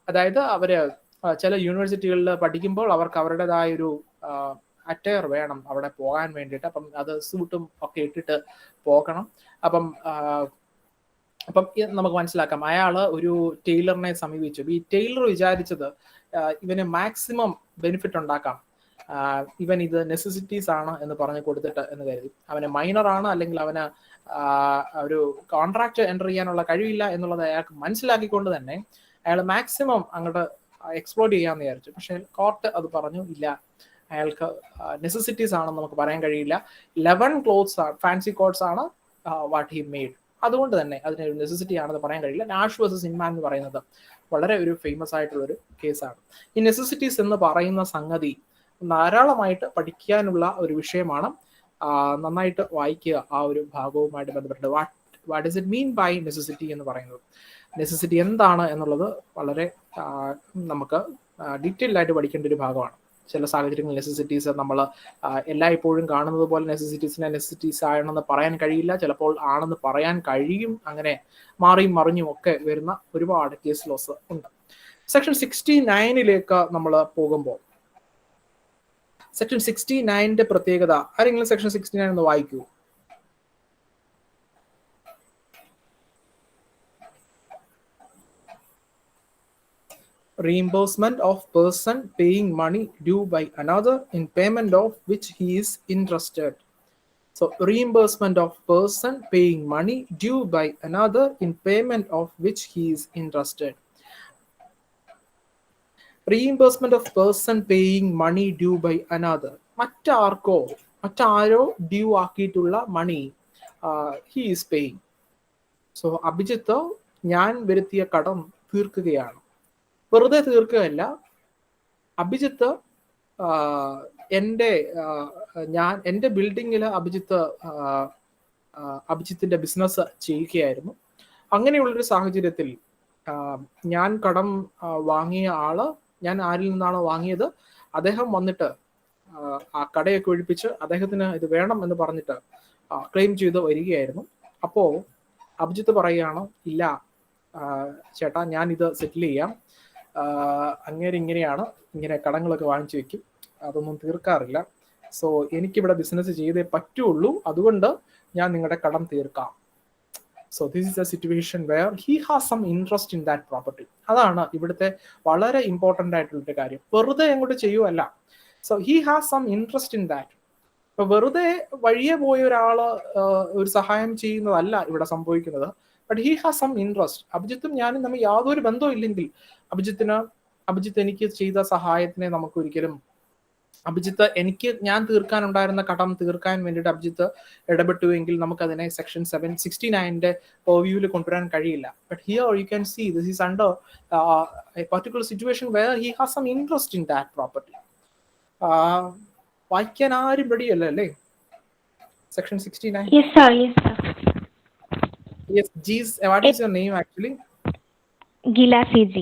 Speaker 4: അതായത് അവര് ചില യൂണിവേഴ്സിറ്റികളിൽ പഠിക്കുമ്പോൾ അവർക്ക് അവരുടേതായ ഒരു അറ്റയർ വേണം അവിടെ പോകാൻ വേണ്ടിയിട്ട്. അപ്പം അത് സൂട്ടും ഒക്കെ ഇട്ടിട്ട് പോകണം. അപ്പം നമുക്ക് മനസ്സിലാക്കാം, അയാൾ ഒരു ടൈലറിനെ സമീപിച്ചു. ഈ ടൈലർ വിചാരിച്ചത് ഇവന് മാക്സിമം ബെനിഫിറ്റ് ഉണ്ടാക്കാം, ഇവൻ ഇത് നെസസിറ്റീസ് ആണ് എന്ന് പറഞ്ഞു കൊടുത്തിട്ട് എന്ന് കരുതി. അവന് മൈനർ ആണ്, അല്ലെങ്കിൽ അവന് ഒരു കോൺട്രാക്ട് എൻ്റർ ചെയ്യാനുള്ള കഴിവില്ല എന്നുള്ളത് അയാൾക്ക് മനസ്സിലാക്കിക്കൊണ്ട് തന്നെ അയാൾ മാക്സിമം അങ്ങോട്ട് എക്സ്പ്ലോർട്ട് ചെയ്യാമെന്ന് വിചാരിച്ചു. പക്ഷെ കോർട്ട് അത് പറഞ്ഞു, ഇല്ല, അയാൾക്ക് നെസസിറ്റീസ് ആണെന്ന് നമുക്ക് പറയാൻ കഴിയില്ല. 11 ക്ലോത്ത്സ് ആണ്, ഫാൻസി കോട്ട്സ് ആണ് വാട്ട് ഹി മെയ്ഡ്. അതുകൊണ്ട് തന്നെ അതിനൊരു നെസസിറ്റി ആണെന്ന് പറയാൻ കഴിയില്ല. നാഷ് വേഴ്സസ് ഇൻമാൻ എന്ന് പറയുന്നത് വളരെ ഒരു ഫേമസ് ആയിട്ടുള്ളൊരു കേസാണ്. ഈ നെസസിറ്റീസ് എന്ന് പറയുന്ന സംഗതി ധാരാളമായിട്ട് പഠിക്കാനുള്ള ഒരു വിഷയമാണ്. നന്നായിട്ട് വായിക്കുക ആ ഒരു ഭാഗവുമായിട്ട് ബന്ധപ്പെട്ട്. What does it mean by necessity എന്ന് പറയുന്നത്, നെസസിറ്റി എന്താണ് എന്നുള്ളത് വളരെ നമുക്ക് ഡീറ്റെയിൽഡ് ആയിട്ട് പഠിക്കേണ്ട ഒരു ഭാഗമാണ്. ചില സാഹചര്യങ്ങളിൽ നെസസിറ്റീസ് നമ്മൾ എല്ലായ്പ്പോഴും കാണുന്നത് പോലെ നെസസിറ്റീസ് ആണെന്ന് പറയാൻ കഴിയില്ല, ചിലപ്പോൾ ആണെന്ന് പറയാൻ കഴിയും. അങ്ങനെ മാറിയും മറിഞ്ഞും ഒക്കെ വരുന്ന ഒരുപാട് കേസ് ലോസ് ഉണ്ട്. സെക്ഷൻ 69 നമ്മൾ പോകുമ്പോൾ, സെക്ഷൻ 69 പ്രത്യേകത ആരെങ്കിലും സെക്ഷൻ 69 ഒന്ന് വായിക്കൂ. Reimbursement of person paying money due by another in payment of which he is interested. So reimbursement of person paying money due by another in payment of which he is interested. Reimbursement of person paying money due by another. മറ്റാരോ due ആക്കിയിട്ടുള്ള money he is paying. So Abhijith ഞാൻ വരുത്തിയ കടം തീർക്കുകയാണ്. വെറുതെ തീർക്കുകയല്ല, അഭിജിത്ത് എൻ്റെ ബിൽഡിങ്ങിൽ അഭിജിത്തിന്റെ business ചെയ്യുകയായിരുന്നു. അങ്ങനെയുള്ളൊരു സാഹചര്യത്തിൽ ഞാൻ കടം വാങ്ങിയ ആള്, ഞാൻ ആരിൽ നിന്നാണോ വാങ്ങിയത്, അദ്ദേഹം വന്നിട്ട് ആ കടയൊക്കെ ഒഴിപ്പിച്ച് അദ്ദേഹത്തിന് ഇത് വേണം എന്ന് പറഞ്ഞിട്ട് ക്ലെയിം ചെയ്ത് വരികയായിരുന്നു. അപ്പോൾ അഭിജിത്ത് പറയുകയാണ്, ഇല്ല ചേട്ടാ, ഞാൻ ഇത് സെറ്റിൽ ചെയ്യാം, ഇങ്ങനെയാണ്, ഇങ്ങനെ കടങ്ങളൊക്കെ വാങ്ങിച്ചു വെക്കും, അതൊന്നും തീർക്കാറില്ല, സോ എനിക്കിവിടെ ബിസിനസ് ചെയ്തേ പറ്റുള്ളൂ, അതുകൊണ്ട് ഞാൻ നിങ്ങളുടെ കടം തീർക്കാം. So this is a situation where he has some interest in that property. അതാണ് ഇവിടുത്തെ വളരെ ഇമ്പോർട്ടൻ്റ് ആയിട്ടുള്ളൊരു കാര്യം. വെറുതെ അങ്ങോട്ട് ചെയ്യുമല്ല. So he has some interest in that. ഇപ്പൊ വെറുതെ വഴിയെ പോയ ഒരാള് ഒരു സഹായം ചെയ്യുന്നതല്ല ഇവിടെ സംഭവിക്കുന്നത്. But he has some interest. അഭിജിത്തും ഞാനും തമ്മിൽ യാതൊരു ബന്ധവും ഇല്ലെങ്കിൽ അഭിജിത്ത് എനിക്ക് ചെയ്ത സഹായത്തിനെ നമുക്ക് ഒരിക്കലും, ഞാൻ തീർക്കാനുണ്ടായിരുന്ന കടം തീർക്കാൻ വേണ്ടിയിട്ട് അഭിജിത്ത് ഇടപെട്ടുവെങ്കിൽ നമുക്കതിനെ സെക്ഷൻ 769 പെർവ്യൂവിൽ കൊണ്ടുവരാൻ കഴിയില്ല. But here you can see this is under a particular situation where he has some interest in that property. വായിക്കാൻ ആരും റെഡിയല്ല അല്ലേ? Section 69.
Speaker 7: Yes, sir. Yes, sir.
Speaker 4: Yes, G's, what is your name actually?
Speaker 7: Gila CG.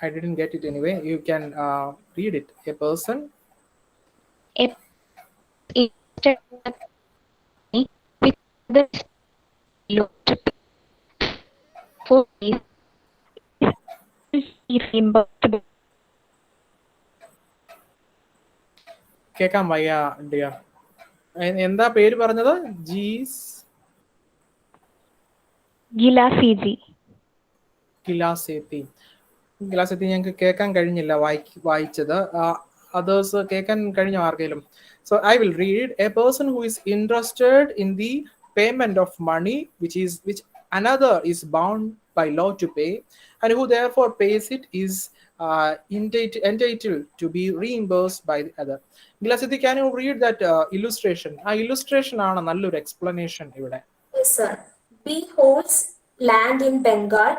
Speaker 4: I didn't get it anyway. You can read it. A person.
Speaker 7: With the for reimbursable.
Speaker 4: കേൾക്കാൻ വയ്യ dear. എന്താ പേര് പറഞ്ഞത്?
Speaker 7: ഗിലാസേത്തി.
Speaker 4: ഞങ്ങൾക്ക് കേൾക്കാൻ കഴിഞ്ഞില്ല വായിച്ചത്. അതേഴ്സ് കേൾക്കാൻ കഴിഞ്ഞ ആർക്കെങ്കിലും? So I will read. A person who is interested in the payment of money which another is bound by law to pay and who therefore pays it is entitled to be reimbursed by the other. Gilasiti, can you read that illustration? Illustration ആണ് നല്ലൊരു explanation ഇവിടെ.
Speaker 3: Yes, sir. B holds land in Bengal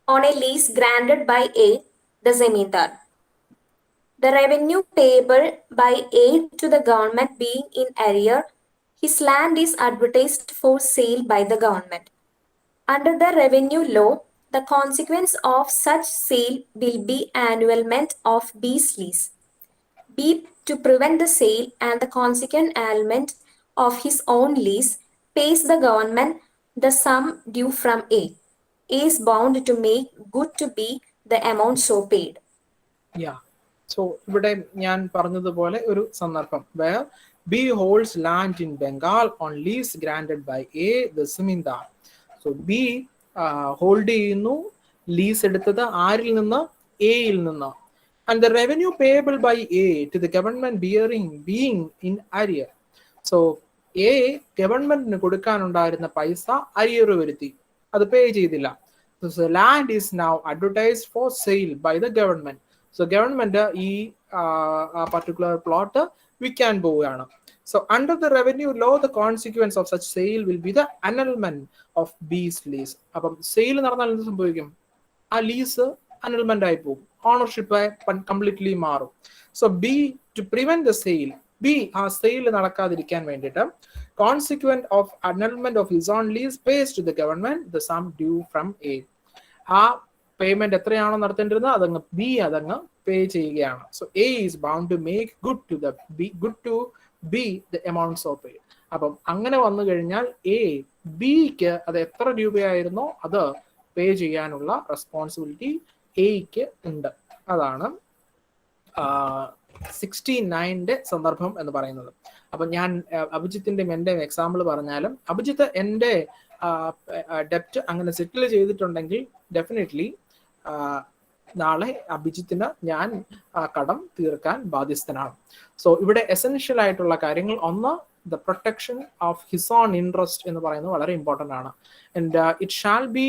Speaker 3: on a lease granted by A, the Zamindar. The revenue payable by A to the government being in arrear, his land is advertised for sale by the government. Under the revenue law, the consequence of such sale will be annulment of B's lease. B, to prevent the sale and the consequent annulment of his own lease, pays the government the sum due from A. A is bound to make good to B the amount so paid.
Speaker 4: Yeah. So ഇവിടെ ഞാൻ പറഞ്ഞതുപോലെ ഒരു സന്ദർഭം where B holds land in Bengal on lease granted by A, the Zamindar. So B hold ചെയ്യുന്നു, lease എടുത്തത് ആരിൽ നിന്ന്? എയിൽ നിന്ന്. And the revenue payable by A to the government being in arrear. So A ഗവൺമെന്റിന് കൊടുക്കാനുണ്ടായിരുന്ന പൈസ arrear വരുത്തി, അത് പേ ചെയ്തില്ല. So land is now advertised for sale by the government. So government ഈ പർട്ടിക്കുലർ പ്ലോട്ട് വിൽക്കാൻ പോവുകയാണ്. So under the revenue law, the consequence of such sale will be the annulment of B's lease. അപ്പം sale നടന്നാൽ എന്ത് സംഭവിക്കും? ആ lease annulment ആയി പോകും, ഓണർഷിപ്പ് കംപ്ലീറ്റ്ലി മാറും. So B, to prevent the sale, B ആ സെയിൽ നടക്കാതിരിക്കാൻ വേണ്ടിയിട്ട് consequent of annulment of his own lease pays to the government the sum due from A. ആ പേയ്മെന്റ് എത്രയാണോ നടത്തേണ്ടിരുന്നത് അതങ്ങ് ബി അതങ്ങ് പേ ചെയ്യുകയാണ്. So A is bound to make good to B the amounts of pay. അപ്പം അങ്ങനെ വന്നു കഴിഞ്ഞാൽ ബിക്ക് അത് എത്ര രൂപയായിരുന്നോ അത് പേ ചെയ്യാനുള്ള റെസ്പോൺസിബിലിറ്റി എക്ക് ഉണ്ട്. അതാണ് 69 സന്ദർഭം എന്ന് പറയുന്നത്. അപ്പൊ ഞാൻ അഭിജിത്തിന്റെ എൻ്റെ എക്സാമ്പിൾ പറഞ്ഞാലും, അഭിജിത്ത് എൻ്റെ ഡെപ്റ്റ് അങ്ങനെ സെറ്റിൽ ചെയ്തിട്ടുണ്ടെങ്കിൽ ഡെഫിനറ്റ്ലി നാളെ അഭിജിത്തിന് ഞാൻ കടം തീർക്കാൻ ബാധ്യസ്ഥനാണ്. സോ ഇവിടെ എസെൻഷ്യൽ ആയിട്ടുള്ള കാര്യങ്ങൾ, ഒന്ന്, the protection of his own interest എന്ന് പറയുന്നത് വളരെ ഇമ്പോർട്ടൻ്റ് ആണ്. And it shall be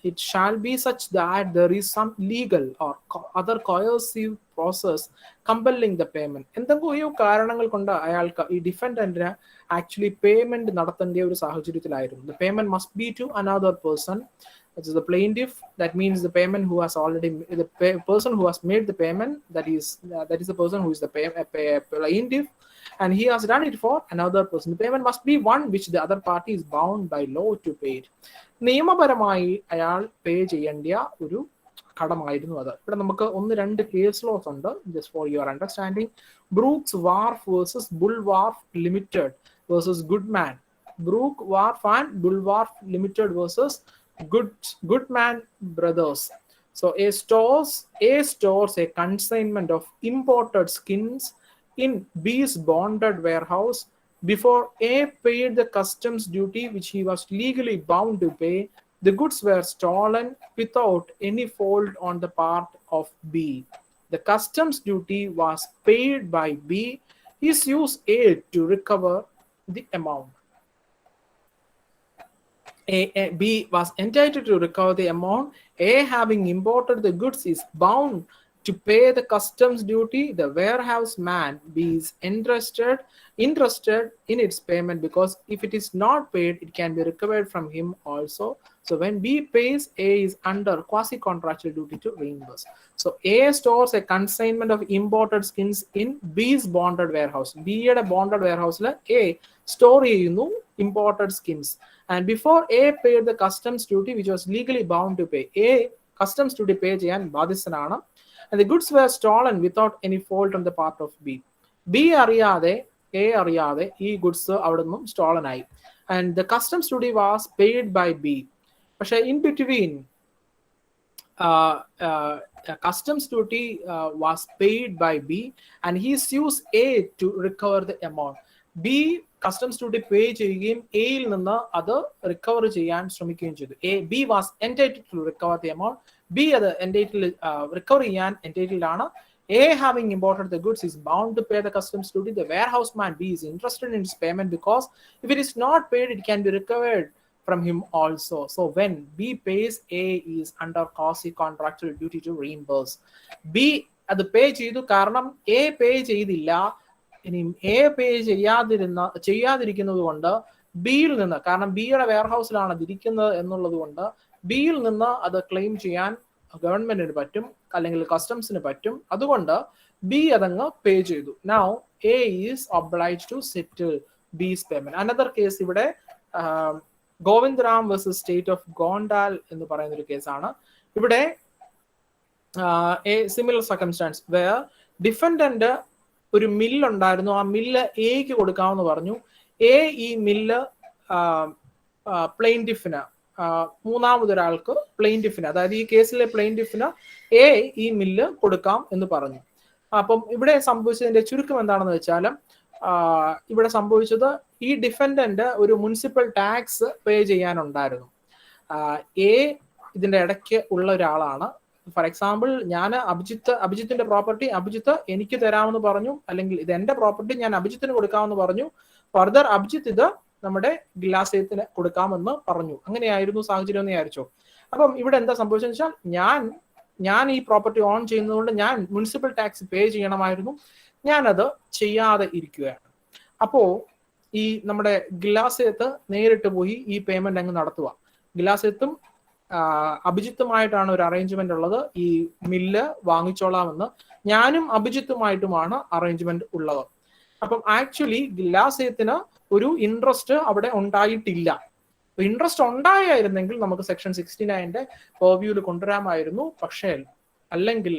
Speaker 4: it shall be such that there is some legal or other coercive process compelling the payment. എന്തെങ്കിലും കാരണങ്ങൾ കൊണ്ട് അയാൾക്ക് ഈ ഡിഫൻഡന്റിന് ആക്ച്വലി പേയ്മെന്റ് നടത്തേണ്ട ഒരു സാഹചര്യത്തിലായിരുന്നു. The payment must be to another person, which is the plaintiff. That means the payment who has already person who has made the payment, that is the person who is the plaintiff, and he has done it for another person. The payment must be one which the other party is bound by law to pay it. നിയമപരമായി അയാൾ പേ ചെയ്യേണ്ട ഒരു കടമായിരുന്നു അത്. ഇവിടെ നമുക്ക് 1-2 case laws ഉണ്ട്, just for your understanding. Brooks Wharf versus Bull Wharf limited versus Goodman. Brook Wharf and Bull Wharf limited versus Goodman Brothers. So A stores a consignment of imported skins in B's bonded warehouse. Before A paid the customs duty which he was legally bound to pay, the goods were stolen without any fault on the part of B. The customs duty was paid by B. He sues A to recover the amount. B was entitled to recover the amount. A, having imported the goods, is bound to pay the customs duty. The warehouse man B is interested in its payment, because if it is not paid, it can be recovered from him also. So when B pays, A is under quasi-contractual duty to reimburse. So A stores a consignment of imported skins in B's bonded warehouse. B യുടെ bonded warehouse A store ചെയ്യുന്നു imported skins. And before A paid the customs duty which was legally bound to pay, A customs duty pay ചെയ്യാൻ ബാധ്യസ്ഥനാണ്. And the goods were stolen without any fault on the part of B. B അറിയാതെ A അറിയാതെ ഈ goods അവിടെ നിന്നും stolen ആയി. And the customs duty was paid by B. പക്ഷേ in between customs duty was paid by B, and he sues A to recover the amount. B customs duty pay ചെയ്യുകയും എയിൽ നിന്ന് അത് റിക്കവർ ചെയ്യാൻ ശ്രമിക്കുകയും ചെയ്തു. B was entitled to recover the amount. B അത് recover ചെയ്യാൻ entitled ആണ്. A, having imported the goods, is bound to pay the customs duty. The warehouse man B is interested in its payment, because if it is not paid, it can be recovered from him also. So when B pays, A is under quasi-contractual duty to reimburse. B അത് പേ ചെയ്തു, കാരണം A പേ ചെയ്തില്ല. ഇനി A പേ ചെയ്യാതിരിക്കുന്നത് കൊണ്ട് ബിയിൽ നിന്ന്, കാരണം ബിയുടെ വെയർഹൗസിലാണ് അത് ഇരിക്കുന്നത് എന്നുള്ളത് കൊണ്ട് ബിയിൽ നിന്ന് അത് ക്ലെയിം ചെയ്യാൻ ഗവൺമെന്റിന് പറ്റും, അല്ലെങ്കിൽ കസ്റ്റംസിന് പറ്റും. അതുകൊണ്ട് ബി അതങ്ങ് പേ ചെയ്തു. Now A is obliged to settle B's payment. Another case ഇവിടെ ഗോവിന്ദ്-റാം വേഴ്സസ് സ്റ്റേറ്റ് ഓഫ് ഗോണ്ടാൽ എന്ന് പറയുന്ന ഒരു കേസാണ്. ഇവിടെ a similar circumstance where defendant ഒരു മില്ല് ഉണ്ടായിരുന്നു, ആ മില്ല് എക്ക് കൊടുക്കാമെന്ന് പറഞ്ഞു. എ ഈ മില്ല് പ്ലെയിൻറ്റിഫിന്, മൂന്നാമതൊരാൾക്ക് പ്ലെയിൻറ്റിഫിന്, അതായത് ഈ കേസിലെ പ്ലെയിൻറ്റിഫിന് എ ഈ മില്ല് കൊടുക്കാം എന്ന് പറഞ്ഞു. അപ്പം ഇവിടെ സംഭവിച്ചതിന്റെ ചുരുക്കം എന്താണെന്ന് വെച്ചാൽ, ഇവിടെ സംഭവിച്ചത് ഈ ഡിഫൻഡന്റ് ഒരു മുനിസിപ്പൽ ടാക്സ് പേ ചെയ്യാനുണ്ടായിരുന്നു. എ ഇതിന്റെ ഇടയ്ക്ക് ഉള്ള ഒരാളാണ്. ഫോർ എക്സാമ്പിൾ, ഞാൻ അഭിജിത്തിന്റെ പ്രോപ്പർട്ടി അഭിജിത്ത് എനിക്ക് തരാമെന്ന് പറഞ്ഞു, അല്ലെങ്കിൽ ഇത് എന്റെ പ്രോപ്പർട്ടി ഞാൻ അഭിജിത്തിന് കൊടുക്കാമെന്ന് പറഞ്ഞു. ഫർദർ അഭിജിത്ത് ഇത് നമ്മുടെ ഗിലാസയത്തിന് കൊടുക്കാമെന്ന് പറഞ്ഞു. അങ്ങനെയായിരുന്നു സാഹചര്യം എന്ന് വിചാരിച്ചോ. അപ്പം ഇവിടെ എന്താ സംഭവിച്ചതെന്ന് വെച്ചാൽ, ഞാൻ ഈ പ്രോപ്പർട്ടി ഓൺ ചെയ്യുന്നതുകൊണ്ട് ഞാൻ മുനിസിപ്പൽ ടാക്സ് പേ ചെയ്യണമായിരുന്നു, ഞാനത് ചെയ്യാതെ ഇരിക്കുകയാണ്. അപ്പോ ഈ നമ്മുടെ ഗിലാസയത്ത് നേരിട്ട് പോയി ഈ പേയ്മെന്റ് അങ്ങ് നടത്തുക. ഗിലാസയത്തും അഭിജിത്തുമായിട്ടാണ് ഒരു അറേഞ്ച്മെന്റ് ഉള്ളത്, ഈ മില്ല് വാങ്ങിച്ചോളാമെന്ന്. ഞാനും അഭിജിത്തുമായിട്ടുമാണ് അറേഞ്ച്മെന്റ് ഉള്ളത്. അപ്പം ആക്ച്വലി ഗിലാസയത്തിന് ഒരു ഇൻട്രസ്റ്റ് അവിടെ ഉണ്ടായിട്ടില്ല. ഇൻട്രസ്റ്റ് ഉണ്ടായിരുന്നെങ്കിൽ നമുക്ക് സെക്ഷൻ 69 പെർവ്യൂവിൽ കൊണ്ടുവരാമായിരുന്നു, പക്ഷേ അല്ലെങ്കിൽ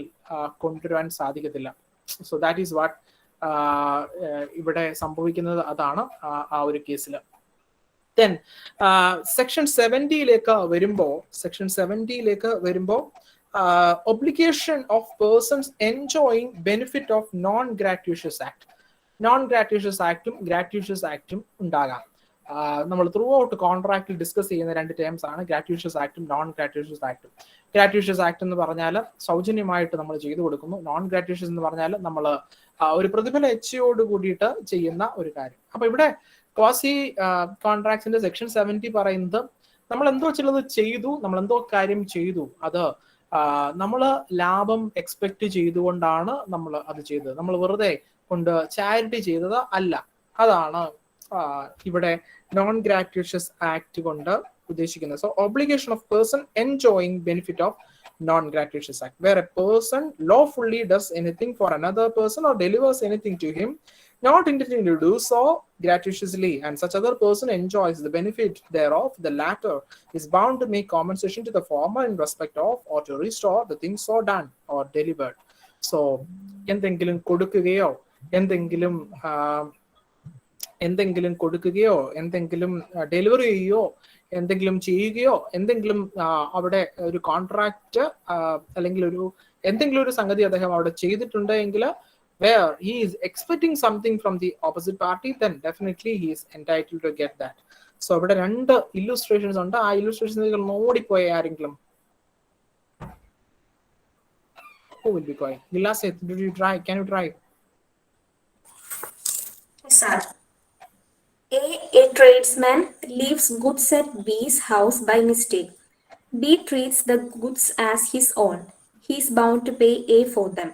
Speaker 4: കൊണ്ടുവരാൻ സാധിക്കത്തില്ല. സോ ദാറ്റ് ഈസ് വാട്ട് ഇവിടെ സംഭവിക്കുന്നത്, അതാണ് ആ ഒരു കേസിൽ. Then സെക്ഷൻ 70യിലേക്ക് വരുമ്പോൾ obligation of persons enjoying benefit of non-gratuitous act. Non-gratuitous ആക്ടും ഗ്രാറ്റുഷ്യസ് ആക്ടും ഉണ്ടാകാം. നമ്മൾ ത്രൂ ഔട്ട് കോൺട്രാക്റ്റിൽ ഡിസ്കസ് ചെയ്യുന്ന രണ്ട് ടേംസ് ആണ് ഗ്രാറ്റുഷ്യസ് ആക്ടും നോൺ ഗ്രാറ്റുഷ്യസ് ആക്ടും. ഗ്രാറ്റുഷ്യസ് ആക്ട് എന്ന് പറഞ്ഞാൽ സൗജന്യമായിട്ട് നമ്മൾ ചെയ്തു കൊടുക്കുന്നു. നോൺ ഗ്രാറ്റുഷ്യസ് എന്ന് പറഞ്ഞാൽ നമ്മൾ ഒരു പ്രതിഫല എച്ചയോട് കൂടിയിട്ട് ചെയ്യുന്ന ഒരു കാര്യം. അപ്പൊ ഇവിടെ ക്വാസി കോൺട്രാക്ട്സിന്റെ സെക്ഷൻ 70 പറയുന്നത് നമ്മൾ എന്തോ ചിലത് ചെയ്തു, നമ്മൾ എന്തോ കാര്യം ചെയ്തു, അത് നമ്മൾ ലാഭം എക്സ്പെക്ട് ചെയ്തുകൊണ്ടാണ് നമ്മൾ അത് ചെയ്തത്. നമ്മൾ വെറുതെ കൊണ്ട് ചാരിറ്റി ചെയ്തത് അല്ല. അതാണ് ഇവിടെ നോൺ ഗ്രാറ്റുഷ്യസ് ആക്ട് കൊണ്ട് ഉദ്ദേശിക്കുന്നത്. So obligation of person enjoying benefit of non-gratuitous act, where a person lawfully does anything for another person or delivers anything to him, not intending to do so gratuitously, and such other person enjoys the benefit thereof, the latter is bound to make compensation to the former in respect of or to restore the things so done or delivered. So എന്തെങ്കിലും കൊടുക്കുകയോ എന്തെങ്കിലും കൊടുക്കുകയോ എന്തെങ്കിലും delivery ചെയ്യുകയോ എന്തെങ്കിലും ചെയ്യുകയോ എന്തെങ്കിലും അവിടെ ഒരു കോൺട്രാക്ട് അല്ലെങ്കിൽ എന്തെങ്കിലും ഒരു സംഗതി അദ്ദേഹം അവിടെ ചെയ്തിട്ടുണ്ടെങ്കിൽ where he is expecting something from the opposite party, then definitely he is entitled to get that. So ഇവിടെ രണ്ട് ഇല്ലുസ്ട്രേഷൻസ് ഉണ്ട്. ആ ഇല്ലുസ്ട്രേഷൻസ് നോടിപ്പോയ ആരെങ്കിലും? Who will be going? Vilaseth, did you try? Can you try?
Speaker 3: Sir. A tradesman leaves goods at B's house by mistake. B treats the goods as his own. He is bound to pay A for them.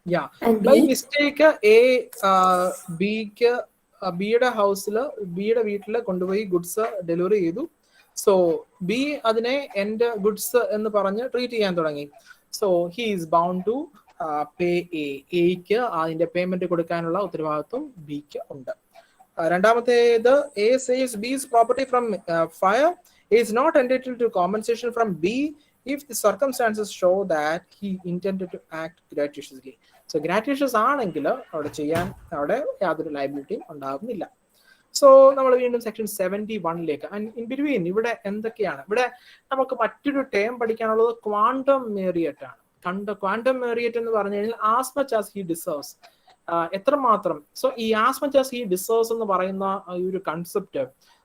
Speaker 4: Yeah.
Speaker 3: And
Speaker 4: by mistake A Bക്ക് ബിയുടെ ഹൗസിൽ ബിയുടെ വീട്ടിൽ കൊണ്ടുപോയി goods delivery ചെയ്തു. So B അതിനെ എൻ്റെ goods എന്ന് പറഞ്ഞ് ട്രീറ്റ് ചെയ്യാൻ തുടങ്ങി. So he is bound to pay എക്ക് അതിന്റെ പേയ്മെന്റ് കൊടുക്കാനുള്ള ഉത്തരവാദിത്വം ബിക്ക് ഉണ്ട്. രണ്ടാമത്തേത് A saves B's property from fire, is not entitled to compensation from B if the circumstances show that he intended to act gratuitously. So gratuitous ആണെങ്കിൽ അവിടെ യാതൊരു ലയബിലിറ്റിയും ഉണ്ടാകുന്നില്ല. സോ നമ്മൾ വീണ്ടും സെക്ഷൻ 71ലേക്ക്. ആൻഡ് ഇൻ ബിറ്റ്വീൻ ഇവിടെ എന്തൊക്കെയാണ്? ഇവിടെ നമുക്ക് മറ്റൊരു ടേം പഠിക്കാനുള്ളത് ക്വാണ്ടം മേറിയറ്റ് ആണ്. ക്വാണ്ടം മേറിയറ്റ് എന്ന് പറഞ്ഞു കഴിഞ്ഞാൽ as much as he deserves, എത്രമാത്രം. സോ ഈ as much as he deserves എന്ന് പറയുന്ന ഈ ഒരു കൺസെപ്റ്റ്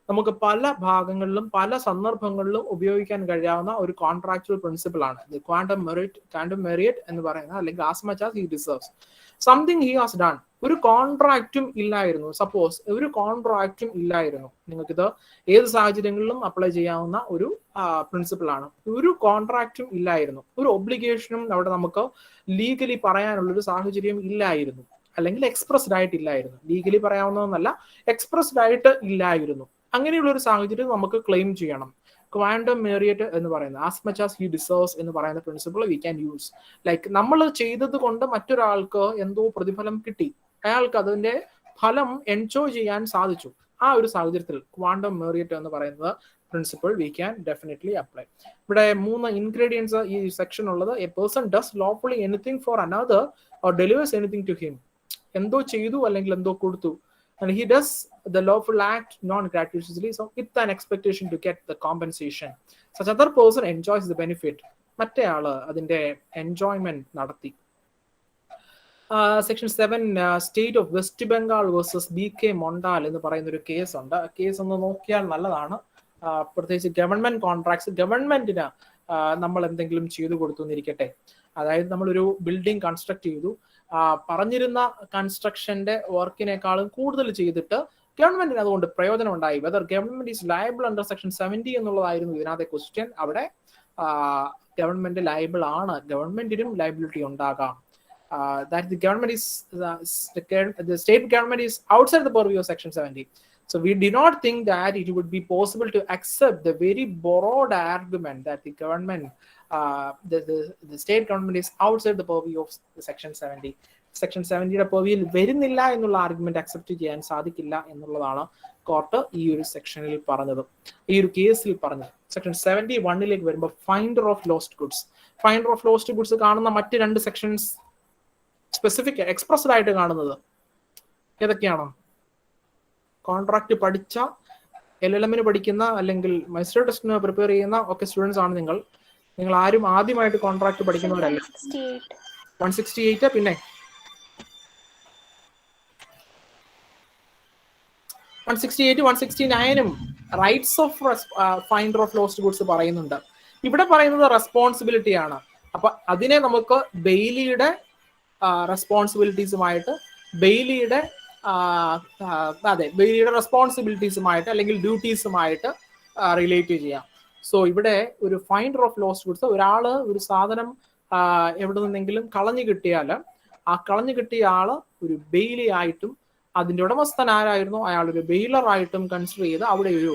Speaker 4: നമുക്ക് പല ഭാഗങ്ങളിലും പല സന്ദർഭങ്ങളിലും ഉപയോഗിക്കാൻ കഴിയാവുന്ന ഒരു കോൺട്രാക്ച്വൽ പ്രിൻസിപ്പിൾ ആണ്. ക്വാണ്ടം മെറിയറ്റ് എന്ന് പറയുന്നത്, അല്ലെങ്കിൽ as much as he deserves something he has done. ഒരു കോൺട്രാക്റ്റും ഇല്ലായിരുന്നു, സപ്പോസ് ഒരു കോൺട്രാക്റ്റും ഇല്ലായിരുന്നു, നിങ്ങൾക്കിത് ഏത് സാഹചര്യങ്ങളിലും അപ്ലൈ ചെയ്യാവുന്ന ഒരു പ്രിൻസിപ്പിൾ ആണ്. ഒരു കോൺട്രാക്റ്റും ഇല്ലായിരുന്നു, ഒരു ഒബ്ലിഗേഷനും അവിടെ നമുക്ക് ലീഗലി പറയാനുള്ളൊരു സാഹചര്യം ഇല്ലായിരുന്നു, അല്ലെങ്കിൽ എക്സ്പ്രസ്ഡ് ആയിട്ട് ഇല്ലായിരുന്നു. ലീഗലി പറയാവുന്നതെന്നല്ല, എക്സ്പ്രസ്ഡ് ആയിട്ട് ഇല്ലായിരുന്നു. അങ്ങനെയുള്ള ഒരു സാഹചര്യം നമുക്ക് ക്ലെയിം ചെയ്യണം. ക്വാണ്ടം മേറിയറ്റ് എന്ന് പറയുന്നത് as much as he deserves എന്ന് പറയുന്ന principle we can use. Like നമ്മൾ ചെയ്തത് കൊണ്ട് മറ്റൊരാൾക്ക് എന്തോ പ്രതിഫലം കിട്ടി, അയാൾക്ക് അതിന്റെ ഫലം എൻജോയ് ചെയ്യാൻ സാധിച്ചു. ആ ഒരു സാഹചര്യത്തിൽ ക്വാണ്ടം മേറിയറ്റ് എന്ന് പറയുന്നത് principle we can definitely apply. ഇവിടെ 3 ഇൻഗ്രീഡിയൻസ് ഈ സെക്ഷൻ ഉള്ളത്. A person does lawfully anything for another or delivers anything to him. എന്തോ ചെയ്തു അല്ലെങ്കിൽ എന്തോ കൊടുത്തു. And he does the lawful act non-gratuitously, so with an expectation to get the compensation. Such other person enjoys the benefit. മറ്റേ ആള് അതിന്റെ enjoyment നടത്തി. Section 7 state of west Bengal versus BK Mondal എന്ന് പറയുന്ന ഒരു കേസ് ഉണ്ട്. കേസ് ഒന്ന് നോക്കിയാൽ നല്ലതാണ്. പ്രത്യേകിച്ച് ഗവൺമെന്റ് കോൺട്രാക്ട്സ്, ഗവൺമെന്റിന് നമ്മൾ എന്തെങ്കിലും ചെയ്തു കൊടുത്തു എന്നിരിക്കട്ടെ. അതായത് നമ്മളൊരു ബിൽഡിംഗ് കൺസ്ട്രക്ട് ചെയ്തു, പറഞ്ഞിരുന്ന കൺസ്ട്രക്ഷന്റെ വർക്കിനേക്കാളും കൂടുതൽ ചെയ്തിട്ട് ഗവൺമെന്റിന് അതുകൊണ്ട് പ്രയോജനം ഉണ്ടായി. Whether government is liable under section 70 എന്നുള്ളതായിരുന്നു ഇതിനകത്തെ ക്വസ്റ്റ്യൻ. അവിടെ ഗവൺമെന്റ് ലയബിൾ ആണ്, ഗവൺമെന്റിനും ലയബിലിറ്റി ഉണ്ടാകാം. That the government is the state government is outside the purview of section 70. So we do not think that it would be possible to accept the very borrowed argument that the government the state government is outside the purview of section 70. Section 70യുടെ പർവ്യൂവിൽ വരുന്നില്ല എന്നുള്ള argument accept ചെയ്യാൻ സാധിക്കില്ല എന്നുള്ളതാണ് court ഈ ഒരു സെക്ഷനിൽ പറഞ്ഞത്, ഈ ഒരു കേസിൽ പറഞ്ഞത്. സെക്ഷൻ 71ലേക്ക് വരുമ്പോൾ finder of lost goods. Finder of lost goods കാണുന്ന മറ്റ് 2 സെക്ഷൻസ് സ്പെസിഫിക് എക്സ്പ്രസ്ഡ് ആയിട്ട് കാണുന്നത് ഏതൊക്കെയാണോ? കോൺട്രാക്ട് പഠിച്ച LLM പഠിക്കുന്ന അല്ലെങ്കിൽ മജിസ്ട്രേറ്റ് ടെസ്റ്റിന് പ്രിപ്പയർ ചെയ്യുന്ന ഒക്കെ സ്റ്റുഡൻസ് ആണ് നിങ്ങൾ. നിങ്ങൾ ആരും ആദ്യമായിട്ട് കോൺട്രാക്ട് പഠിക്കുന്നവരല്ല. 168 പിന്നെ 168 169 rights of finder of lost goods പറയുന്നുണ്ട്. ഇവിടെ പറയുന്നത് റെസ്പോൺസിബിലിറ്റി ആണ്. അപ്പൊ അതിനെ നമുക്ക് ബെയിലിയുടെ റെസ്പോൺസിബിലിറ്റീസുമായിട്ട് ബെയിലിയുടെ റെസ്പോൺസിബിലിറ്റീസുമായിട്ട് അല്ലെങ്കിൽ ഡ്യൂട്ടീസുമായിട്ട് റിലേറ്റ് ചെയ്യാം. സോ ഇവിടെ ഒരു ഫൈൻഡർ ഓഫ് ലോസ്റ്റ് ഗുഡ്സ്, ഒരാള് ഒരു സാധനം എവിടെ നിന്നെങ്കിലും കളഞ്ഞു കിട്ടിയാൽ ആ കളഞ്ഞു കിട്ടിയ ആള് ഒരു ബെയിലി ആയിട്ടും അതിന്റെ ഉടമസ്ഥൻ ആരായിരുന്നു അയാൾ ഒരു ബെയിലർ ആയിട്ടും കൺസിഡർ ചെയ്ത് അവിടെ ഒരു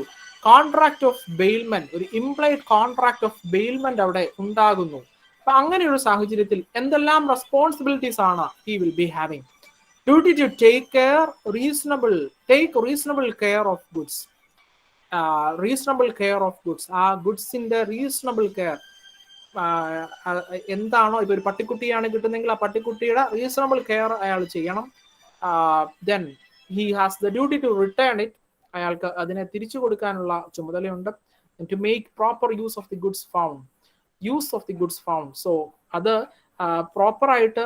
Speaker 4: കോൺട്രാക്ട് ഓഫ് ബെയിൽമെന്റ്, ഒരു ഇംപ്ലൈഡ് കോൺട്രാക്ട് ഓഫ് ബെയിൽമെന്റ് അവിടെ ഉണ്ടാകുന്നു. അപ്പൊ അങ്ങനെയൊരു സാഹചര്യത്തിൽ എന്തെല്ലാം റെസ്പോൺസിബിലിറ്റീസ് ആണ് he will be having? Duty to take reasonable care of goods. Reasonable care of goods, ആ ഗുഡ്സിന്റെ റീസണബിൾ കെയർ എന്താണോ, ഇപ്പൊ ഒരു പട്ടിക്കുട്ടിയാണ് കിട്ടുന്നെങ്കിൽ ആ പട്ടിക്കുട്ടിയുടെ റീസണബിൾ കെയർ അയാൾ ചെയ്യണം. Then he has the duty to return it, അയാൾക്ക് അതിനെ തിരിച്ചു കൊടുക്കാനുള്ള ചുമതലയുണ്ട്. To make proper use of the goods found. So അത് പ്രോപ്പറായിട്ട്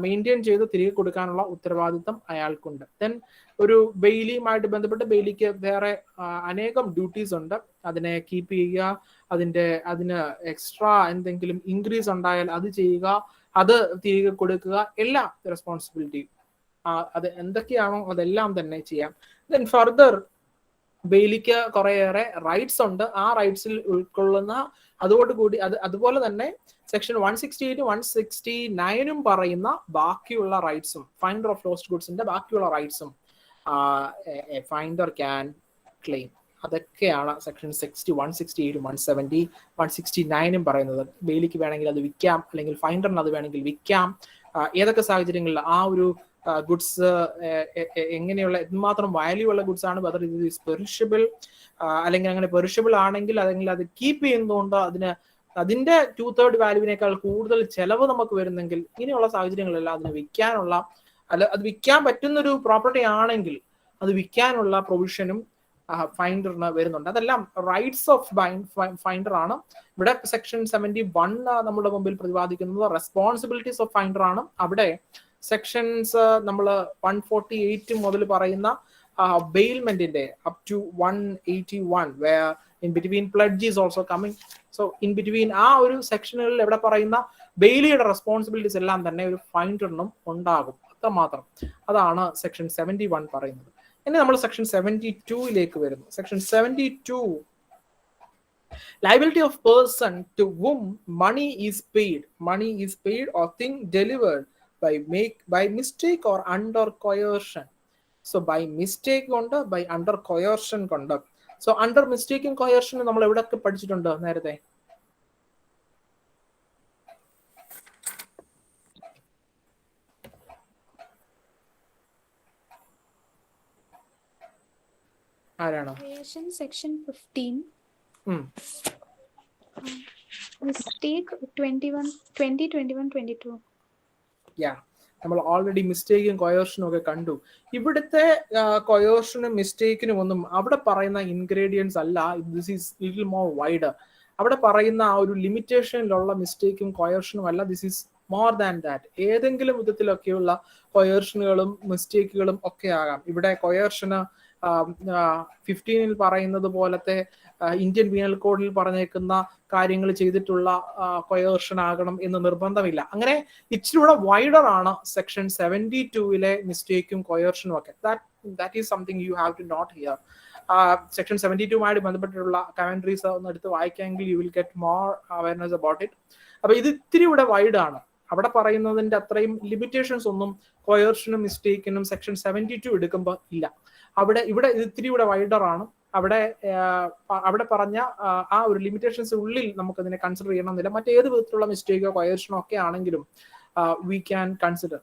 Speaker 4: മെയിൻറ്റെയിൻ ചെയ്ത് തിരികെ കൊടുക്കാനുള്ള ഉത്തരവാദിത്തം അയാൾക്കുണ്ട്. ദെൻ ഒരു ബെയിലിയുമായിട്ട് ബന്ധപ്പെട്ട് ബെയിലിക്ക് വേറെ അനേകം ഡ്യൂട്ടീസ് ഉണ്ട്. അതിനെ കീപ്പ് ചെയ്യുക, അതിന് എക്സ്ട്രാ എന്തെങ്കിലും ഇൻക്രീസ് ഉണ്ടായാൽ അത് ചെയ്യുക, അത് തിരികെ കൊടുക്കുക, എല്ലാ റെസ്പോൺസിബിലിറ്റി അത് എന്തൊക്കെയാണോ അതെല്ലാം തന്നെ ചെയ്യാം. ദെൻ ഫർദർ ബെയിലിക്ക് കുറേയേറെ റൈറ്റ്സ് ഉണ്ട്. ആ റൈറ്റ്സിൽ ഉൾക്കൊള്ളുന്ന അതോടുകൂടി അതുപോലെ തന്നെ സെക്ഷൻ 168 169 പറയുന്ന ബാക്കിയുള്ള റൈറ്റ്സും, ഫൈൻഡർ ഓഫ് ലോസ്റ്റ് ഗുഡ്സിന്റെ ബാക്കിയുള്ള റൈറ്റ്സും ഫൈൻഡർ ക്യാൻ ക്ലെയിം. അതൊക്കെയാണ് സെക്ഷൻ 168 170 169 പറയുന്നത്. ബെയിലിക്ക് വേണമെങ്കിൽ അത് വിൽക്കാം, അല്ലെങ്കിൽ ഫൈൻഡറിന് അത് വേണമെങ്കിൽ വിൽക്കാം. ഏതൊക്കെ സാഹചര്യങ്ങളിൽ ആ ഒരു ഗുഡ്സ് എങ്ങനെയുള്ള എന്തുമാത്രം വാല്യൂ ഉള്ള ഗുഡ്സ് ആണ്, വെദർ ഇത് ഈസ് പെറിഷബിൾ അല്ലെങ്കിൽ അങ്ങനെ പെറിഷബിൾ ആണെങ്കിൽ അല്ലെങ്കിൽ അത് കീപ്പ് ചെയ്യുന്നതുകൊണ്ട് അതിന്റെ 2/3 വാല്യൂവിനേക്കാൾ കൂടുതൽ ചെലവ് നമുക്ക് വരുന്നെങ്കിൽ, ഇങ്ങനെയുള്ള സാഹചര്യങ്ങളെല്ലാം അതിന് വിൽക്കാനുള്ള അത് വിൽക്കാൻ പറ്റുന്നൊരു പ്രോപ്പർട്ടി ആണെങ്കിൽ അത് വിൽക്കാനുള്ള പ്രൊവിഷനും ഫൈൻഡറിന് വരുന്നുണ്ട്. അതെല്ലാം റൈറ്റ്സ് ഓഫ് ഫൈൻഡർ ആണ്. ഇവിടെ സെക്ഷൻ 71 നമ്മുടെ മുമ്പിൽ പ്രതിപാദിക്കുന്നത് റെസ്പോൺസിബിലിറ്റീസ് ഓഫ് ഫൈൻഡർ ആണ്. അവിടെ സെക്ഷൻസ് നമ്മൾ 148 മുതൽ പറയുന്ന ബെയിൽമെന്റിന്റെ up to 181 where in between pledge is also coming. So in between ആ ഒരു സെക്ഷനുകളിൽ എവിടെ പറയുന്ന ബെയിലിയുടെ റെസ്പോൺസിബിലിറ്റീസ് എല്ലാം തന്നെ ഒരു ഫൈൻഡറിനും ഉണ്ടാകും. അത്രമാത്രം. അതാണ് സെക്ഷൻ 71 പറയുന്നത്. ഇനി നമ്മൾ സെക്ഷൻ 72ലേക്ക് വരുന്നു. Section 72 liability of person to whom money is paid or thing delivered by mistake or under coercion. So by mistake കൊണ്ട്, by under coercion കൊണ്ട്. So under mistake and coercion നമ്മൾ എവിടെയൊക്കെ പഠിച്ചിട്ടുണ്ട് നേരത്തെ? ആരാണോ?
Speaker 6: സെക്ഷൻ 15 മിസ്റ്റേക്ക് 21 22
Speaker 4: യാ, നമ്മൾ already മിസ്റ്റേക്കും കൊയേർഷനും ഒക്കെ കണ്ടു. ഇവിടുത്തെ കൊയേർഷനും മിസ്റ്റേക്കിനും ഒന്നും അവിടെ പറയുന്ന ഇൻഗ്രീഡിയൻസ് അല്ല. This is little more wider. അവിടെ പറയുന്ന ആ ഒരു ലിമിറ്റേഷനിലുള്ള മിസ്റ്റേക്കും കൊയേർഷനും അല്ല. This is more than that. ഏതെങ്കിലും വിധത്തിലൊക്കെയുള്ള കൊയേർഷനുകളും മിസ്റ്റേക്കുകളും ഒക്കെ ആകാം. ഇവിടെ കൊയേർഷന് 15 പറയുന്നത് പോലത്തെ ഇന്ത്യൻ പീനൽ കോഡിൽ പറഞ്ഞേക്കുന്ന കാര്യങ്ങൾ ചെയ്തിട്ടുള്ള കൊയേർഷൻ ആകണം എന്ന് നിർബന്ധമില്ല. അങ്ങനെ ഇച്ചിരൂടെ വൈഡർ ആണ് സെക്ഷൻ 72 മിസ്റ്റേക്കും കൊയേർഷനും ഒക്കെ. That is something you have to note here. Section 72 ബന്ധപ്പെട്ടിട്ടുള്ള കമന്ററീസ് ഒന്ന് എടുത്ത് വായിക്കാമെങ്കിൽ you will get more awareness about it. അപ്പൊ ഇത് ഇത്തിരി ഇവിടെ വൈഡ് ആണ്. അവിടെ പറയുന്നതിന്റെ അത്രയും ലിമിറ്റേഷൻസ് ഒന്നും കൊയേർഷനും മിസ്റ്റേക്കിനും സെക്ഷൻ 72 എടുക്കുമ്പോൾ ഇല്ല. ഇവിടെ ഇത് ഇത്തിരി ഇവിടെ വൈഡർ ആണ്. അവിടെ പറഞ്ഞ ആ ഒരു ലിമിറ്റേഷൻസ് ഉള്ളിൽ നമുക്ക് അതിനെ കൺസിഡർ ചെയ്യണമെന്നില്ല. മറ്റേത് വിധത്തിലുള്ള മിസ്റ്റേക്കോ കൊയേർഷനോ ഒക്കെ ആണെങ്കിലും വി ക്യാൻ കൺസിഡർ.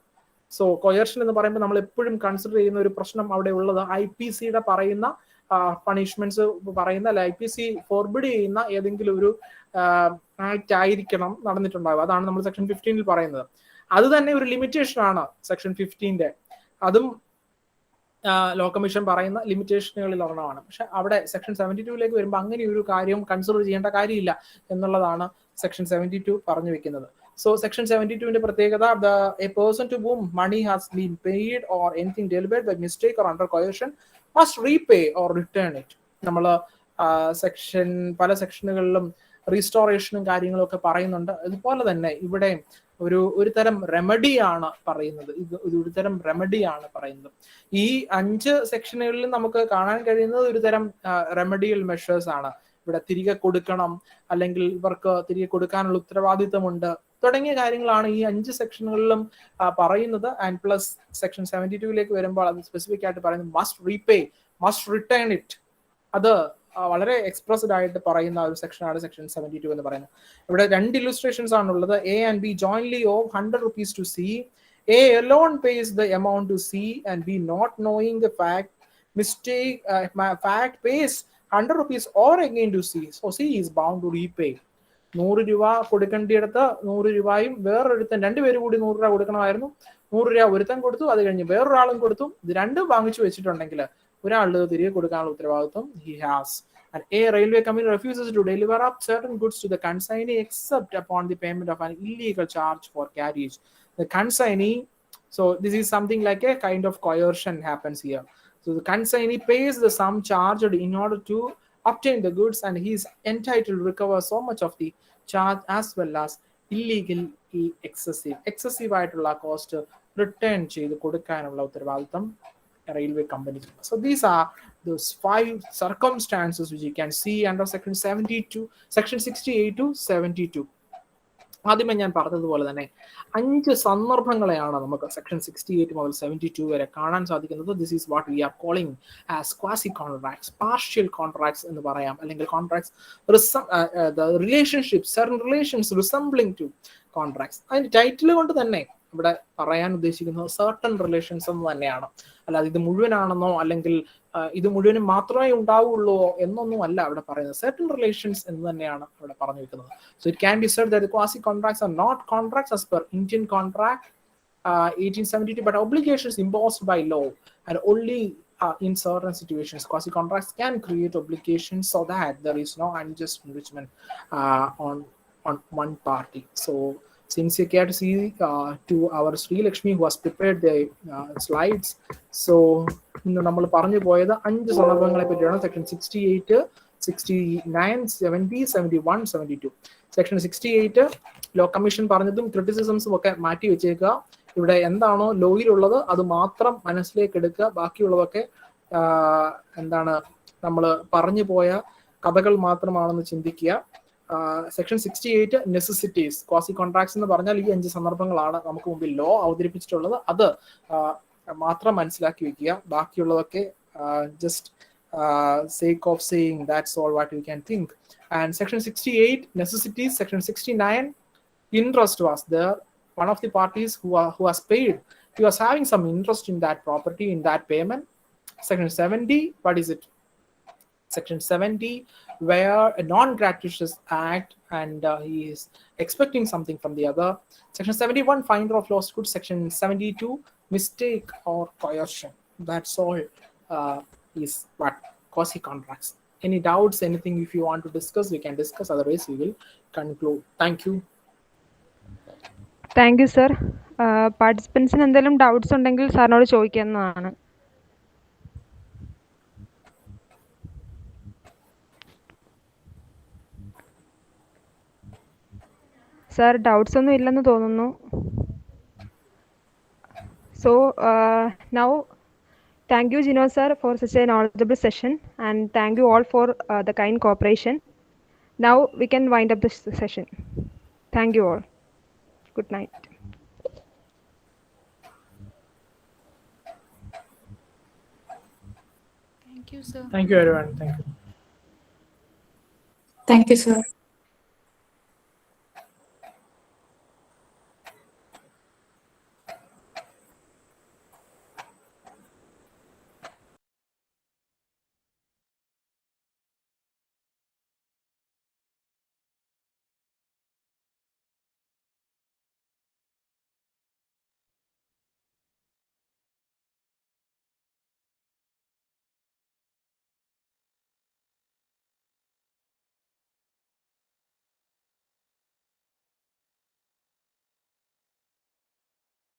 Speaker 4: സോ കൊയേർഷൻ എന്ന് പറയുമ്പോൾ നമ്മൾ എപ്പോഴും കൺസിഡർ ചെയ്യുന്ന ഒരു പ്രശ്നം അവിടെ ഉള്ളത് IPCയുടെ പറയുന്ന പണിഷ്മെന്റ്സ് പറയുന്ന, അല്ല IPC ഫോർബിഡ് ചെയ്യുന്ന ഏതെങ്കിലും ഒരു ആക്ട് ആയിരിക്കണം നടന്നിട്ടുണ്ടാവുക. അതാണ് നമ്മൾ സെക്ഷൻ 15 പറയുന്നത്. അത് തന്നെ ഒരു ലിമിറ്റേഷൻ ആണ് സെക്ഷൻ 15. അതും ലോ കമ്മീഷൻ പറയുന്ന ലിമിറ്റേഷനുകളിൽ ഒരെണ്ണമാണ്. പക്ഷെ അവിടെ സെക്ഷൻ 72 വരുമ്പോൾ അങ്ങനെ ഒരു കാര്യം കൺസിഡർ ചെയ്യേണ്ട കാര്യമില്ല എന്നുള്ളതാണ് സെക്ഷൻ 72 പറഞ്ഞു വെക്കുന്നത്. സോ സെക്ഷൻ 72 പ്രത്യേകത, a person to whom money has been paid or anything delivered by mistake or under coercion must repay or return it. നമ്മൾ പല സെക്ഷനുകളിലും റീസ്റ്റോറേഷനും കാര്യങ്ങളും ഒക്കെ പറയുന്നുണ്ട്. അതുപോലെ തന്നെ ഇവിടെ ഒരു തരം റെമഡിയാണ് പറയുന്നത്. ഒരു തരം റെമഡിയാണ് പറയുന്നത്. ഈ 5 സെക്ഷനുകളിൽ നമുക്ക് കാണാൻ കഴിയുന്നത് ഒരു തരം റെമഡിയൽ മെഷേഴ്സ് ആണ്. ഇവിടെ തിരികെ കൊടുക്കണം, അല്ലെങ്കിൽ ഇവർക്ക് തിരികെ കൊടുക്കാനുള്ള ഉത്തരവാദിത്തമുണ്ട് തുടങ്ങിയ കാര്യങ്ങളാണ് ഈ 5 സെക്ഷനുകളിലും പറയുന്നത്. ആൻഡ് പ്ലസ് സെക്ഷൻ 72ലേക്ക് വരുമ്പോൾ അത് സ്പെസിഫിക് ആയിട്ട് പറയുന്നത് must repay, must return it. അത് വളരെ എക്സ്പ്രസ്ഡ് ആയിട്ട് പറയുന്ന ഒരു സെക്ഷനാണ് സെക്ഷൻ 72 എന്ന് പറയുന്നത്. ഇവിടെ 2 ഇല്ലുസ്ട്രേഷൻസ് ആണുള്ളത്. A and B jointly owe 100 rupees to C. A alone pays the amount to C and B, not knowing the fact pays 100 rupees or again to C. So C is bound to repay. 100 രൂപ കൊടുക്കേണ്ടിടത്ത് 100 രൂപയും വേറൊരുത്തൻ, രണ്ടുപേരും കൂടി 100 രൂപ കൊടുക്കണമായിരുന്നു. 100 രൂപ ഒരുത്തൻ കൊടുത്തു, അത് കഴിഞ്ഞ് വേറൊരാളും കൊടുത്തു. ഇത് രണ്ടും വാങ്ങിച്ചു വെച്ചിട്ടുണ്ടെങ്കിൽ ഒരാളുടെ തിരികെ കൊടുക്കാനുള്ള ഉത്തരവാദിത്വം he has. And A railway company refuses to deliver up certain goods to the consignee except upon the payment of an illegal charge for carriage. The consignee, so this is something like a kind of coercion happens here. So the consignee pays the sum charged in order to obtain the goods, and he is entitled to recover so much of the charge as well as illegal excessive ആയിട്ടുള്ള cost return ചെയ്ത് കൊടുക്കാനുള്ള ഉത്തരവാദിത്തം railway companies. So these are those 5 circumstances which you can see under section 68 to 72. ആദ്യമേ ഞാൻ പറഞ്ഞതുപോലെ തന്നെ 5 സന്ദർഭങ്ങളെയാണ് നമുക്ക് section 68 മുതൽ 72 വരെ കാണാൻ സാധിക്കുന്നത്. This is what we are calling as quasi contracts, partial contracts എന്ന് പറയാം, അല്ലെങ്കിൽ contracts relationship, certain relations resembling to contracts. അതിന്റെ ടൈറ്റിൽ കൊണ്ട് തന്നെ ഇവിടെ പറയാൻ ഉദ്ദേശിക്കുന്നത് സർട്ടൺ റിലേഷൻസ് എന്ന് തന്നെയാണ്. അല്ലാതെ ഇത് മുഴുവനാണെന്നോ അല്ലെങ്കിൽ ഇത് മുഴുവനും മാത്രമേ ഉണ്ടാവുള്ളൂ എന്നൊന്നും അല്ല ഇവിടെ പറയുന്നത്. സർട്ടൺ റിലേഷൻസ് എന്ന് തന്നെയാണ് ഇവിടെ പറഞ്ഞു വെക്കുന്നത്. So it can be said that quasi contracts are not contracts as per Indian Contract 1872, but obligations imposed by law, and only in certain situations quasi contracts can create obligations so that there is no unjust enrichment on one party. So since you care to see to our Sri Lakshmi who has prepared the slides, so ഇന്ന് നമ്മൾ പറഞ്ഞു പോയത് 5 സന്ദർഭങ്ങളെ പറ്റിയാണ്. Section 68, 69, 70, 71, 72. Section 68 law commission പറഞ്ഞതും ക്രിറ്റിസിസംസും ഒക്കെ മാറ്റി വെച്ചേക്കുക. ഇവിടെ എന്താണോ ലോയിലുള്ളത് അത് മാത്രം മനസ്സിലേക്ക് എടുക്കുക. ബാക്കിയുള്ളതൊക്കെ എന്താണ് നമ്മൾ പറഞ്ഞു പോയ കഥകൾ മാത്രമാണെന്ന് ചിന്തിക്കുക. സെക്ഷൻ 68 നെസസിറ്റീസ്, ക്വാസി കോൺട്രാക്ട്സ് എന്ന് പറഞ്ഞാൽ ഈ 5 സന്ദർഭങ്ങളാണ് നമുക്ക് മുമ്പിൽ ലോ അവതരിപ്പിച്ചിട്ടുള്ളത്. അത് മാത്രം മനസ്സിലാക്കി വെക്കുക. ബാക്കിയുള്ളതൊക്കെ just sake of saying that's all what we can think. And section 68 necessities, section 69 interest was there. One of the parties who has paid, he was having some interest in that property, in that payment. Section 70, what is it? Section 70, where a non-gratuitous act and he is expecting something from the other. Section 71, finder of lost goods. Section 72, mistake or coercion. That's all is what quasi contracts. Any doubts, anything if you want to discuss, we can discuss. Otherwise, we will conclude. Thank you.
Speaker 1: Thank you sir. പാർട്ടിസിപ്പൻസിന് എന്തെങ്കിലും doubts ഉണ്ടെങ്കിൽ സാറിനോട് ചോദിക്കുന്നതാണ്. Sir doubts ഒന്നും ഇല്ലെന്ന് തോന്നുന്നു. So now thank you Gino sir for such a knowledgeable session, and thank you all for the kind cooperation. Now we can wind up this session. Thank you all. Good night.
Speaker 6: Thank you, sir.
Speaker 4: Thank you everyone. Thank you.
Speaker 3: Thank you, sir.